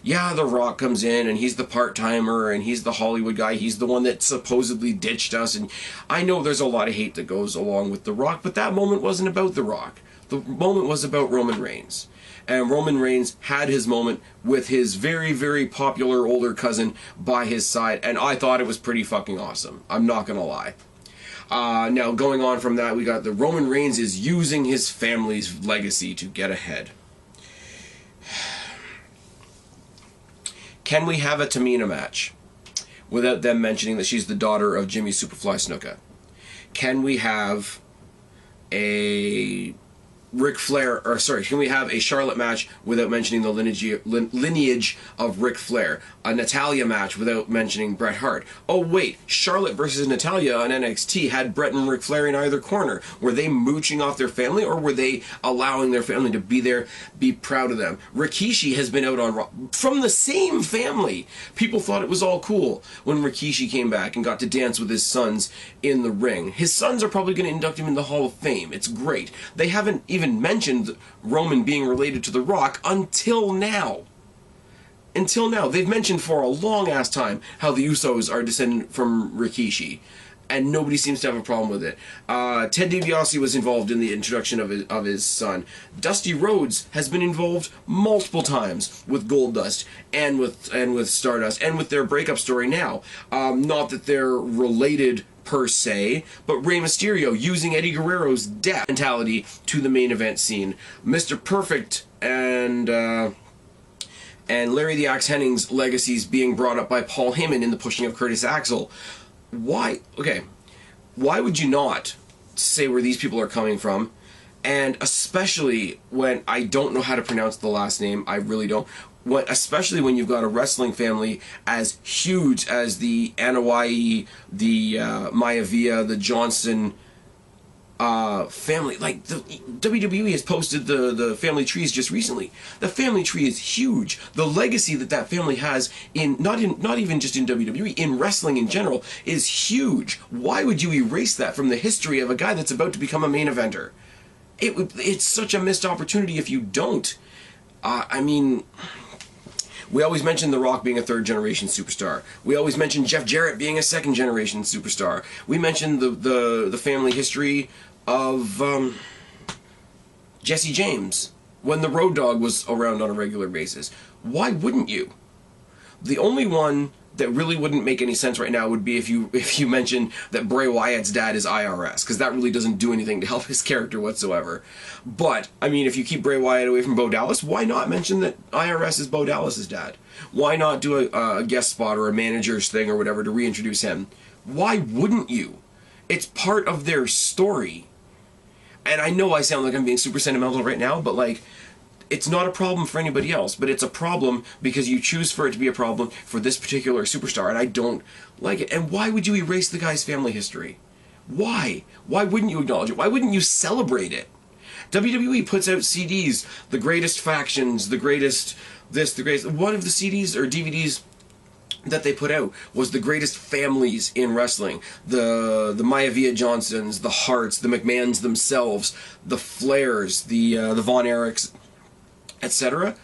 Yeah, The Rock comes in and he's the part-timer and he's the Hollywood guy. He's the one that supposedly ditched us. And I know there's a lot of hate that goes along with The Rock, but that moment wasn't about The Rock. The moment was about Roman Reigns. And Roman Reigns had his moment with his very, very popular older cousin by his side. And I thought it was pretty fucking awesome. I'm not going to lie. Now, going on from that, we got the Roman Reigns is using his family's legacy to get ahead. Can we have a Tamina match without them mentioning that she's the daughter of Jimmy Superfly Snuka? Can we have a can we have a Charlotte match without mentioning the lineage of Ric Flair? A Natalya match without mentioning Bret Hart? Oh wait, Charlotte versus Natalya on NXT had Bret and Ric Flair in either corner. Were they mooching off their family, or were they allowing their family to be there, be proud of them? Rikishi has been out on Raw from the same family. People thought it was all cool when Rikishi came back and got to dance with his sons in the ring. His sons are probably going to induct him in the Hall of Fame. It's great. They haven't even mentioned Roman being related to The Rock until now. Until now. They've mentioned for a long-ass time how the Usos are descended from Rikishi, and nobody seems to have a problem with it. Ted DiBiase was involved in the introduction of his son. Dusty Rhodes has been involved multiple times with Goldust and with Stardust, and with their breakup story now. Not that they're related per se, but Rey Mysterio using Eddie Guerrero's death mentality to the main event scene. Mr. Perfect and Larry the Axe Henning's legacies being brought up by Paul Heyman in the pushing of Curtis Axel. Why would you not say where these people are coming from? And especially when I don't know how to pronounce the last name, I really don't. Especially when you've got a wrestling family as huge as the Anoa'i, the Maivia, the Johnson family. Like, the WWE has posted the family trees just recently. The family tree is huge. The legacy that family has not even just in WWE, in wrestling in general, is huge. Why would you erase that from the history of a guy that's about to become a main eventer? It's such a missed opportunity if you don't. I mean, we always mention The Rock being a third-generation superstar. We always mention Jeff Jarrett being a second-generation superstar. We mentioned the family history of Jesse James when the Road Dogg was around on a regular basis. Why wouldn't you? The only one that really wouldn't make any sense right now would be if you mention that Bray Wyatt's dad is IRS, because that really doesn't do anything to help his character whatsoever. But, I mean, if you keep Bray Wyatt away from Bo Dallas, why not mention that IRS is Bo Dallas's dad? Why not do a guest spot or a manager's thing or whatever to reintroduce him? Why wouldn't you? It's part of their story. And I know I sound like I'm being super sentimental right now, but, like, it's not a problem for anybody else, but it's a problem because you choose for it to be a problem for this particular superstar, and I don't like it. And why would you erase the guy's family history? Why? Why wouldn't you acknowledge it? Why wouldn't you celebrate it? WWE puts out CDs, the greatest factions, the greatest this, the greatest... One of the CDs or DVDs that they put out was the greatest families in wrestling. The Maivia Johnsons, the Harts, the McMahons themselves, the Flairs, the Von Erichs, etc.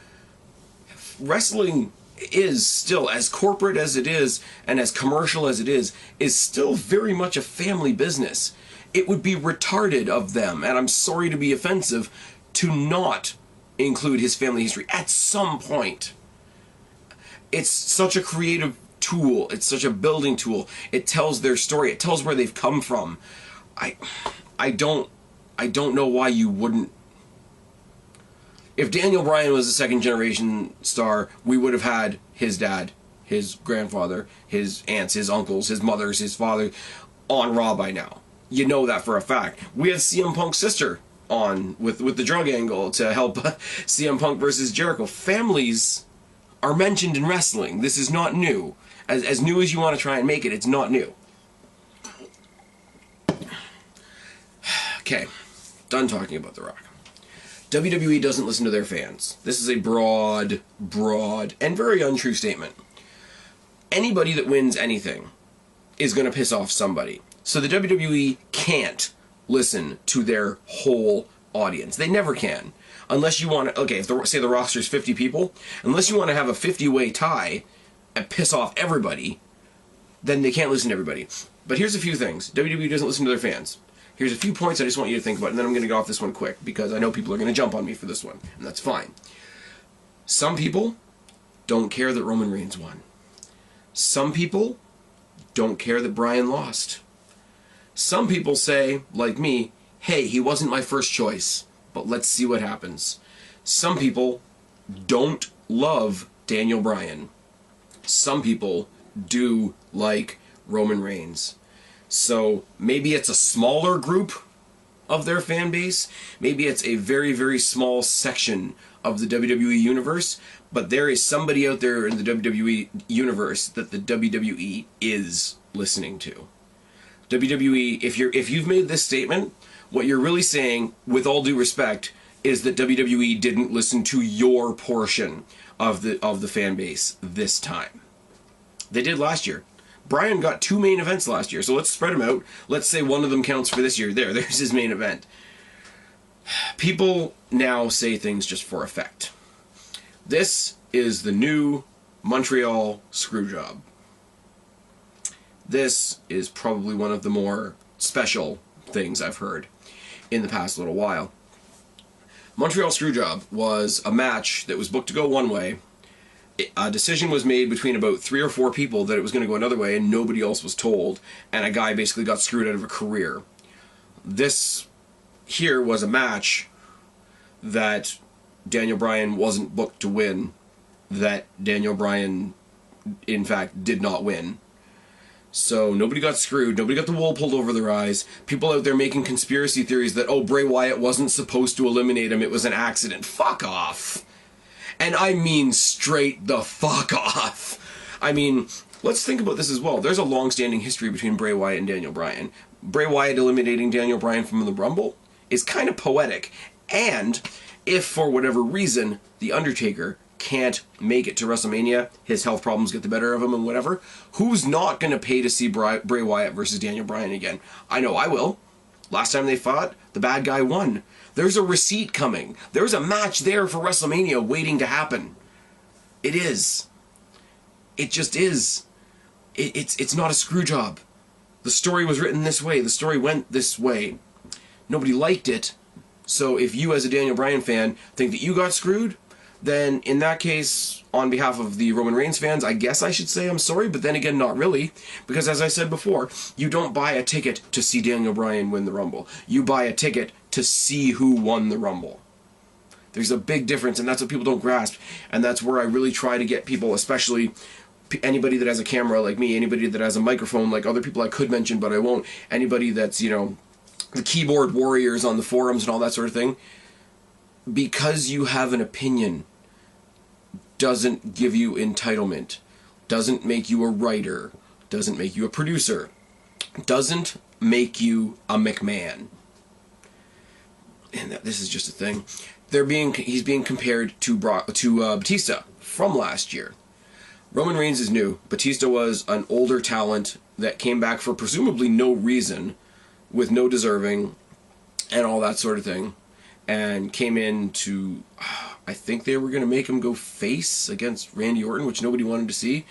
Wrestling is still, as corporate as it is and as commercial as it is still very much a family business. It would be retarded of them, and I'm sorry to be offensive, to not include his family history at some point. It's such a creative tool. It's such a building tool. It tells their story. It tells where they've come from. I don't know why you wouldn't. If Daniel Bryan was a second-generation star, we would have had his dad, his grandfather, his aunts, his uncles, his mothers, his father on Raw by now. You know that for a fact. We had CM Punk's sister on with the drug angle to help CM Punk versus Jericho. Families are mentioned in wrestling. This is not new. As new as you want to try and make it, it's not new. Okay. Done talking about The Rock. WWE doesn't listen to their fans. This is a broad, and very untrue statement. Anybody that wins anything is going to piss off somebody. So the WWE can't listen to their whole audience. They never can. Unless you want to, okay, if say the roster's 50 people, unless you want to have a 50-way tie and piss off everybody, then they can't listen to everybody. But here's a few things. WWE doesn't listen to their fans. Here's a few points I just want you to think about, and then I'm going to get off this one quick, because I know people are going to jump on me for this one, and that's fine. Some people don't care that Roman Reigns won. Some people don't care that Bryan lost. Some people say, like me, hey, he wasn't my first choice, but let's see what happens. Some people don't love Daniel Bryan. Some people do like Roman Reigns. So maybe it's a smaller group of their fan base. Maybe it's a very, very small section of the WWE universe. But there is somebody out there in the WWE universe that the WWE is listening to. WWE, if you've made this statement, what you're really saying, with all due respect, is that WWE didn't listen to your portion of the fan base this time. They did last year. Bryan got 2 main events last year, so let's spread them out. Let's say one of them counts for this year. There's his main event. People now say things just for effect. This is the new Montreal Screwjob. This is probably one of the more special things I've heard in the past little while. Montreal Screwjob was a match that was booked to go one way. A decision was made between about 3 or 4 people that it was going to go another way, and nobody else was told, and a guy basically got screwed out of a career. This here was a match that Daniel Bryan wasn't booked to win, that Daniel Bryan, in fact, did not win. So nobody got screwed, nobody got the wool pulled over their eyes. People out there making conspiracy theories that, oh, Bray Wyatt wasn't supposed to eliminate him, it was an accident. Fuck off! And I mean straight the fuck off. I mean, let's think about this as well. There's a long-standing history between Bray Wyatt and Daniel Bryan. Bray Wyatt eliminating Daniel Bryan from the Rumble is kind of poetic. And if, for whatever reason, The Undertaker can't make it to WrestleMania, his health problems get the better of him and whatever, who's not going to pay to see Bray Wyatt versus Daniel Bryan again? I know I will. Last time they fought, the bad guy won. There's a receipt coming. There's a match there for WrestleMania waiting to happen. It is. It just is. It's not a screw job. The story was written this way. The story went this way. Nobody liked it. So if you as a Daniel Bryan fan think that you got screwed, then in that case, on behalf of the Roman Reigns fans, I guess I should say I'm sorry, but then again, not really. Because as I said before, you don't buy a ticket to see Daniel Bryan win the Rumble. You buy a ticket to see who won the Rumble. There's a big difference, and that's what people don't grasp. And that's where I really try to get people, especially anybody that has a camera like me, anybody that has a microphone like other people I could mention, but I won't, anybody that's, you know, the keyboard warriors on the forums and all that sort of thing. Because you have an opinion doesn't give you entitlement, doesn't make you a writer, doesn't make you a producer, doesn't make you a McMahon. And this is just a thing. He's being compared to Batista from last year. Roman Reigns is new. Batista was an older talent that came back for presumably no reason, with no deserving, and all that sort of thing. And came in to, I think they were going to make him go face against Randy Orton, which nobody wanted to see.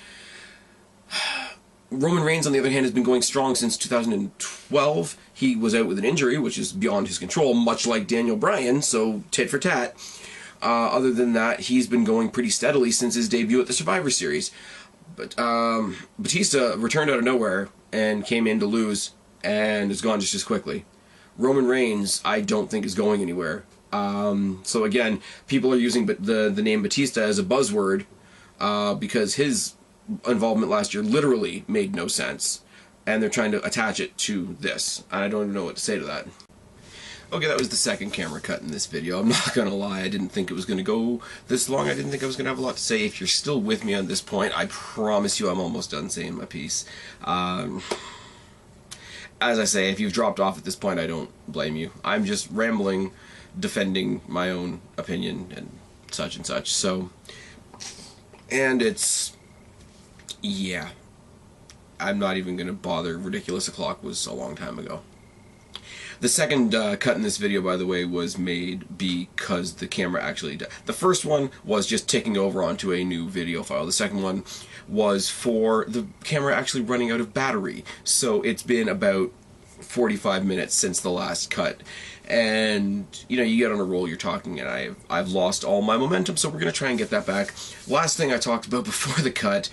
Roman Reigns, on the other hand, has been going strong since 2012. He was out with an injury, which is beyond his control, much like Daniel Bryan, so tit for tat. Other than that, he's been going pretty steadily since his debut at the Survivor Series. But Batista returned out of nowhere and came in to lose, and is gone just as quickly. Roman Reigns, I don't think, is going anywhere. So again, people are using the name Batista as a buzzword because his involvement last year literally made no sense, and they're trying to attach it to this. I don't even know what to say to that. Okay, that was the second camera cut in this video. I'm not gonna lie, I didn't think it was gonna go this long. I didn't think I was gonna have a lot to say. If you're still with me on this point, I promise you I'm almost done saying my piece. as I say, if you've dropped off at this point, I don't blame you. I'm just rambling, defending my own opinion and such. So, and it's, yeah, I'm not even going to bother. Ridiculous O'Clock was a long time ago. The second cut in this video, by the way, was made because the camera actually died. The first one was just ticking over onto a new video file. The second one was for the camera actually running out of battery. So it's been about 45 minutes since the last cut. And, you know, you get on a roll, you're talking, and I've lost all my momentum, so we're going to try and get that back. Last thing I talked about before the cut,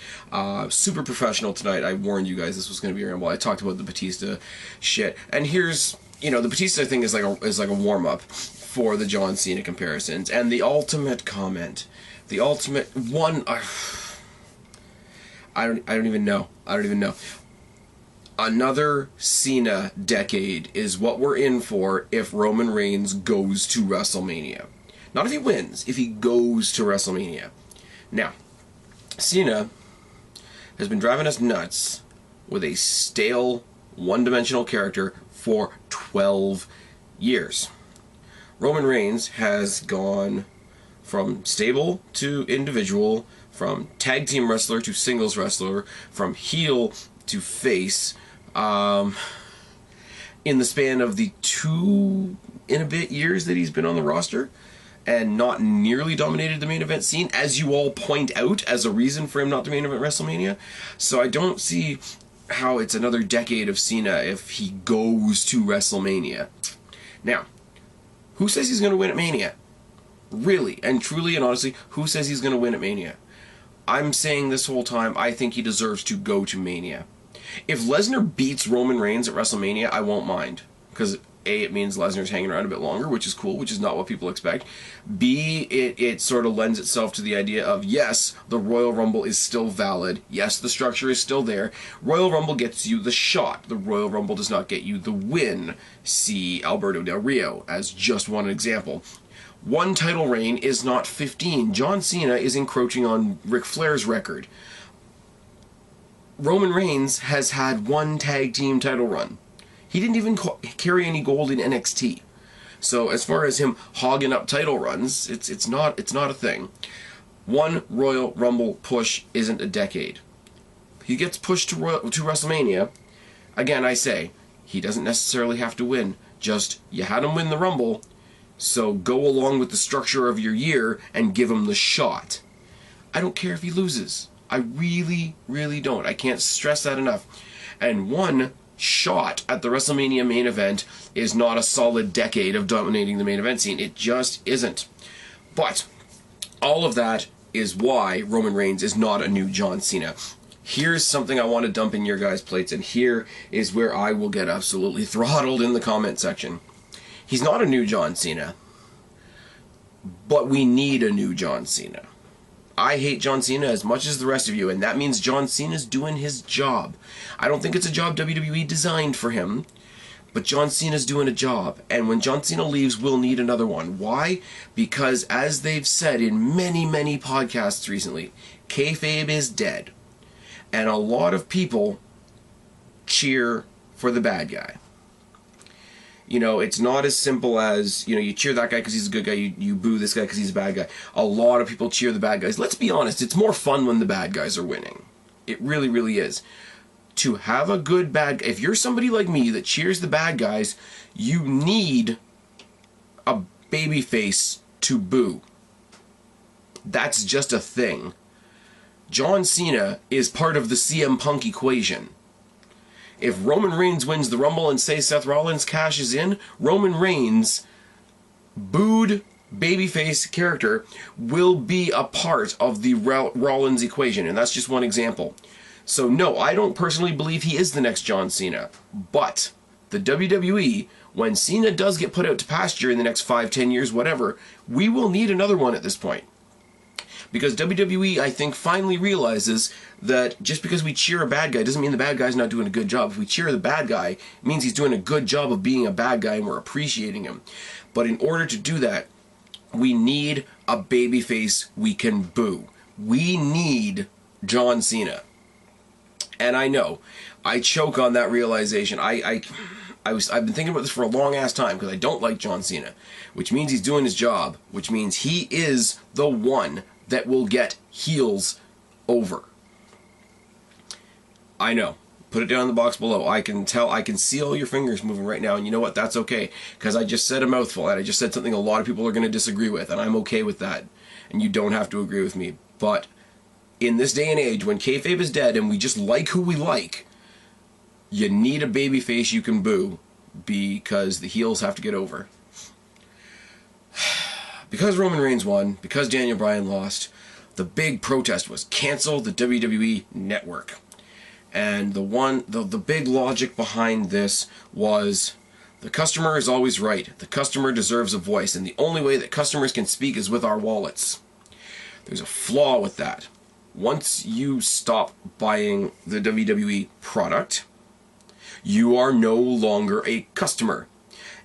super professional tonight. I warned you guys this was going to be a ramble. I talked about the Batista shit. And here's... You know, the Batista thing is like a warm-up for the John Cena comparisons. And the ultimate comment, the ultimate one, I don't even know. Another Cena decade is what we're in for if Roman Reigns goes to WrestleMania. Not if he wins, if he goes to WrestleMania. Now, Cena has been driving us nuts with a stale, one-dimensional character for 12 years. Roman Reigns has gone from stable to individual, from tag team wrestler to singles wrestler, from heel to face, in the span of the 2 and a bit years that he's been on the roster, and not nearly dominated the main event scene, as you all point out as a reason for him not to main event WrestleMania. So I don't see how it's another decade of Cena if he goes to WrestleMania. Now, who says he's going to win at Mania? Really, and truly and honestly, who says he's going to win at Mania? I'm saying this whole time, I think he deserves to go to Mania. If Lesnar beats Roman Reigns at WrestleMania, I won't mind. Because A, it means Lesnar's hanging around a bit longer, which is cool, which is not what people expect. B, it sort of lends itself to the idea of, yes, the Royal Rumble is still valid. Yes, the structure is still there. Royal Rumble gets you the shot. The Royal Rumble does not get you the win. See Alberto Del Rio as just one example. One title reign is not 15. John Cena is encroaching on Ric Flair's record. Roman Reigns has had one tag team title run. He didn't even carry any gold in NXT. So as far as him hogging up title runs, it's not a thing. One Royal Rumble push isn't a decade. He gets pushed to WrestleMania. Again, I say, he doesn't necessarily have to win. Just, you had him win the Rumble, so go along with the structure of your year and give him the shot. I don't care if he loses. I really, really don't. I can't stress that enough. And one shot at the WrestleMania main event is not a solid decade of dominating the main event scene. It just isn't. But all of that is why Roman Reigns is not a new John Cena. Here's something I want to dump in your guys' plates, and here is where I will get absolutely throttled in the comment section. He's not a new John Cena, but we need a new John Cena. I hate John Cena as much as the rest of you, and that means John Cena's doing his job. I don't think it's a job WWE designed for him, but John Cena's doing a job, and when John Cena leaves, we'll need another one. Why? Because, as they've said in many, many podcasts recently, kayfabe is dead, and a lot of people cheer for the bad guy. You know, it's not as simple as, you know, you cheer that guy because he's a good guy, you boo this guy because he's a bad guy. A lot of people cheer the bad guys. Let's be honest, it's more fun when the bad guys are winning. It really, really is. To have a good bad guy, if you're somebody like me that cheers the bad guys, you need a babyface to boo. That's just a thing. John Cena is part of the CM Punk equation. If Roman Reigns wins the Rumble and say Seth Rollins cashes in, Roman Reigns' booed babyface character will be a part of the Rollins equation, and that's just one example. So no, I don't personally believe he is the next John Cena, but the WWE, when Cena does get put out to pasture in the next 5, 10 years, whatever, we will need another one at this point. Because WWE, I think, finally realizes that just because we cheer a bad guy doesn't mean the bad guy's not doing a good job. If we cheer the bad guy, it means he's doing a good job of being a bad guy and we're appreciating him. But in order to do that, we need a babyface we can boo. We need John Cena. And I know, I choke on that realization. I've been thinking about this for a long ass time because I don't like John Cena, which means he's doing his job, which means he is the one that will get heels over. I know. Put it down in the box below. I can tell, I can see all your fingers moving right now, and you know what? That's okay, because I just said a mouthful, and I just said something a lot of people are going to disagree with, and I'm okay with that. And you don't have to agree with me. But in this day and age, when kayfabe is dead and we just like who we like, you need a babyface you can boo, because the heels have to get over. Because Roman Reigns won, because Daniel Bryan lost, the big protest was cancel the WWE Network. And the big logic behind this was the customer is always right. The customer deserves a voice, and the only way that customers can speak is with our wallets. There's a flaw with that. Once you stop buying the WWE product, you are no longer a customer.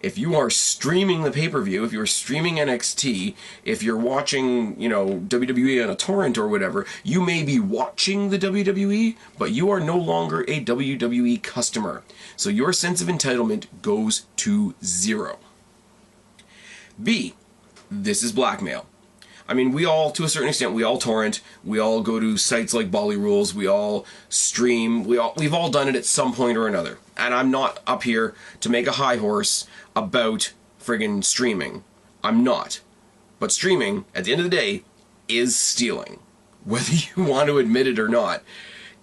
If you are streaming the pay-per-view, if you're streaming NXT, if you're watching, you know, WWE on a torrent or whatever, you may be watching the WWE, but you are no longer a WWE customer. So your sense of entitlement goes to zero. B, this is blackmail. I mean, we all, to a certain extent, we all torrent, we all go to sites like Bolly Rules, we all stream, we've all done it at some point or another. And I'm not up here to make a high horse about friggin' streaming. I'm not. But streaming, at the end of the day, is stealing. Whether you want to admit it or not,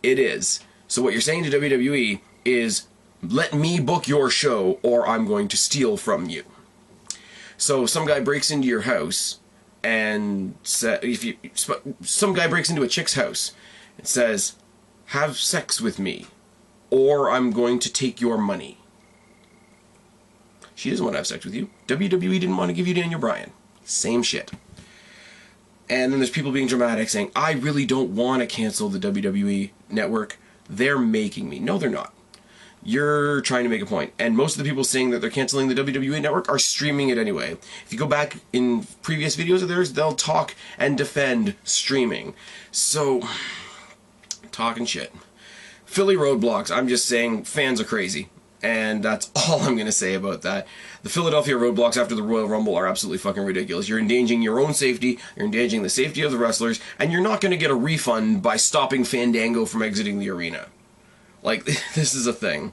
it is. So what you're saying to WWE is, let me book your show or I'm going to steal from you. So some guy breaks into your house and some guy breaks into a chick's house and says, have sex with me or I'm going to take your money. She doesn't want to have sex with you. WWE didn't want to give you Daniel Bryan. Same shit. And then there's people being dramatic saying, I really don't want to cancel the WWE Network. They're making me. No, they're not. You're trying to make a point. And most of the people saying that they're canceling the WWE Network are streaming it anyway. If you go back in previous videos of theirs, they'll talk and defend streaming. So, talking shit. Philly roadblocks, I'm just saying fans are crazy. And that's all I'm going to say about that. The Philadelphia roadblocks after the Royal Rumble are absolutely fucking ridiculous. You're endangering your own safety, you're endangering the safety of the wrestlers, and you're not going to get a refund by stopping Fandango from exiting the arena. Like, this is a thing.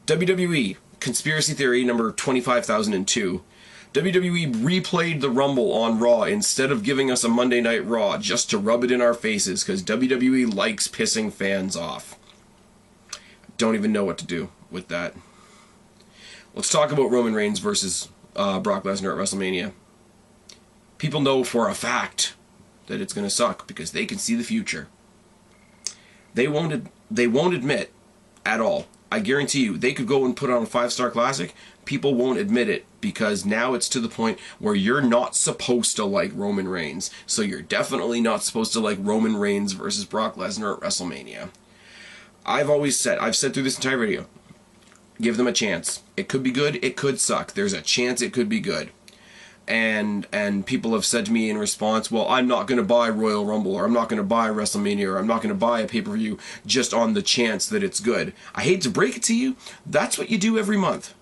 WWE, conspiracy theory number 25,002. WWE replayed the Rumble on Raw instead of giving us a Monday Night Raw just to rub it in our faces because WWE likes pissing fans off. Don't even know what to do with that. Let's talk about Roman Reigns versus Brock Lesnar at WrestleMania. People know for a fact that it's going to suck because they can see the future. They won't admit at all. I guarantee you, they could go and put on a 5-star classic. People won't admit it because now it's to the point where you're not supposed to like Roman Reigns. So you're definitely not supposed to like Roman Reigns versus Brock Lesnar at WrestleMania. I've said through this entire video, give them a chance. It could be good, it could suck. There's a chance it could be good. And people have said to me in response, well, I'm not going to buy Royal Rumble, or I'm not going to buy WrestleMania, or I'm not going to buy a pay-per-view just on the chance that it's good. I hate to break it to you, that's what you do every month.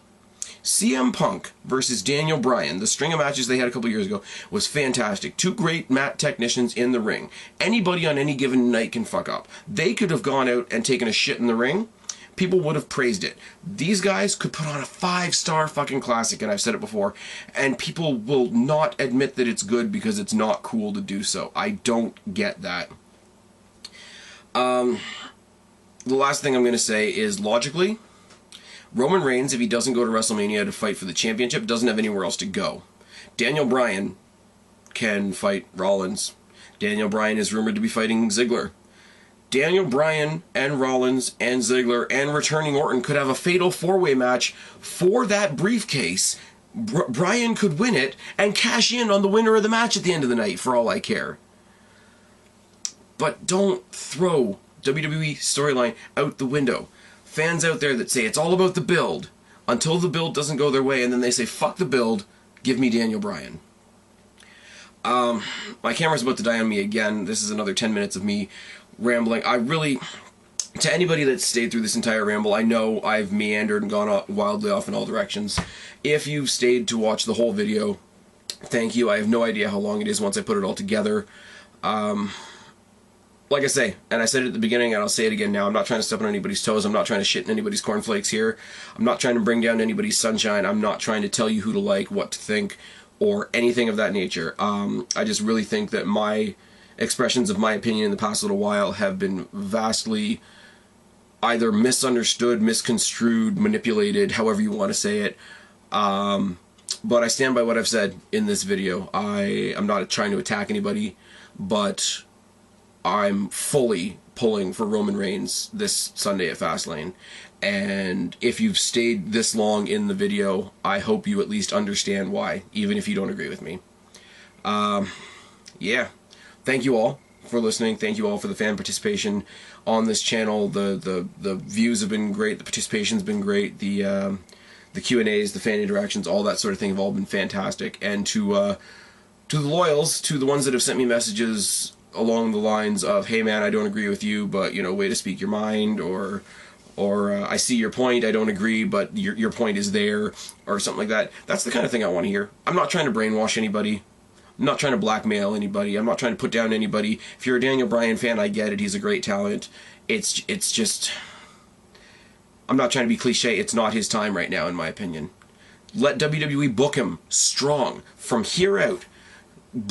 CM Punk versus Daniel Bryan, the string of matches they had a couple years ago, was fantastic. Two great mat technicians in the ring. Anybody on any given night can fuck up. They could have gone out and taken a shit in the ring. People would have praised it. These guys could put on a 5-star fucking classic, and I've said it before, and people will not admit that it's good because it's not cool to do so. I don't get that. The last thing I'm going to say is, logically, Roman Reigns, if he doesn't go to WrestleMania to fight for the championship, doesn't have anywhere else to go. Daniel Bryan can fight Rollins. Daniel Bryan is rumored to be fighting Ziggler. Daniel Bryan and Rollins and Ziggler and returning Orton could have a fatal 4-way match for that briefcase. Bryan could win it and cash in on the winner of the match at the end of the night, for all I care. But don't throw WWE storyline out the window. Fans out there that say it's all about the build, until the build doesn't go their way, and then they say, fuck the build, give me Daniel Bryan. My camera's about to die on me again. This is another 10 minutes of me rambling. to anybody that's stayed through this entire ramble, I know I've meandered and gone wildly off in all directions. If you've stayed to watch the whole video, thank you. I have no idea how long it is once I put it all together. Like I say, and I said it at the beginning and I'll say it again now, I'm not trying to step on anybody's toes, I'm not trying to shit in anybody's cornflakes here, I'm not trying to bring down anybody's sunshine, I'm not trying to tell you who to like, what to think, or anything of that nature. I just really think that my expressions of my opinion in the past little while have been vastly either misunderstood, misconstrued, manipulated, however you want to say it. But I stand by what I've said in this video. I'm not trying to attack anybody, but I'm fully pulling for Roman Reigns this Sunday at Fastlane. And if you've stayed this long in the video, I hope you at least understand why, even if you don't agree with me. Yeah. Thank you all for listening. Thank you all for the fan participation on this channel. The views have been great. The participation's been great. The Q&As, the fan interactions, all that sort of thing have all been fantastic. And to the loyals, to the ones that have sent me messages along the lines of, hey man, I don't agree with you, but you know, way to speak your mind, or I see your point, I don't agree, but your point is there, or something like that. That's the kind of thing I want to hear. I'm not trying to brainwash anybody. I'm not trying to blackmail anybody. I'm not trying to put down anybody. If you're a Daniel Bryan fan, I get it. He's a great talent. It's just, I'm not trying to be cliche. It's not his time right now, in my opinion. Let WWE book him strong from here out.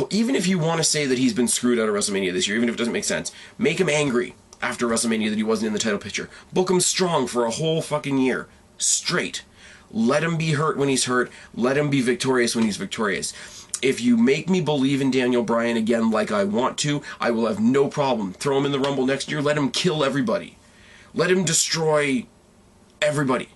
Even if you want to say that he's been screwed out of WrestleMania this year, even if it doesn't make sense, make him angry after WrestleMania that he wasn't in the title picture. Book him strong for a whole fucking year. Straight. Let him be hurt when he's hurt. Let him be victorious when he's victorious. If you make me believe in Daniel Bryan again like I want to, I will have no problem. Throw him in the Rumble next year. Let him kill everybody. Let him destroy everybody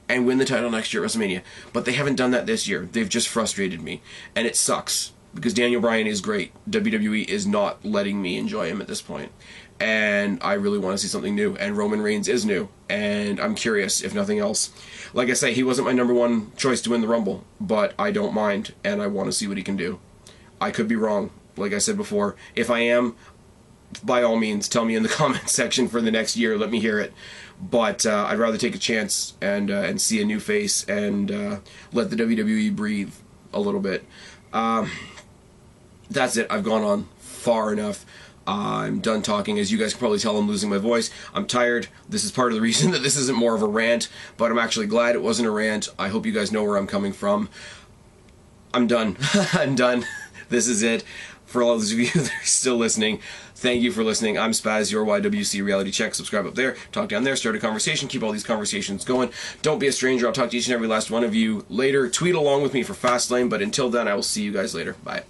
and win the title next year at WrestleMania. But they haven't done that this year. They've just frustrated me. And it sucks. Because Daniel Bryan is great. WWE is not letting me enjoy him at this point. And I really want to see something new. And Roman Reigns is new. And I'm curious, if nothing else. Like I say, he wasn't my number one choice to win the Rumble. But I don't mind. And I want to see what he can do. I could be wrong. Like I said before. If I am, by all means, tell me in the comments section for the next year. Let me hear it. But I'd rather take a chance and see a new face. And let the WWE breathe a little bit. That's it. I've gone on far enough. I'm done talking. As you guys can probably tell, I'm losing my voice. I'm tired. This is part of the reason that this isn't more of a rant, but I'm actually glad it wasn't a rant. I hope you guys know where I'm coming from. I'm done. I'm done. This is it. For all those of you that are still listening, thank you for listening. I'm Spaz, your YWC Reality Check. Subscribe up there, talk down there, start a conversation, keep all these conversations going. Don't be a stranger. I'll talk to each and every last one of you later. Tweet along with me for Fastlane, but until then, I will see you guys later. Bye.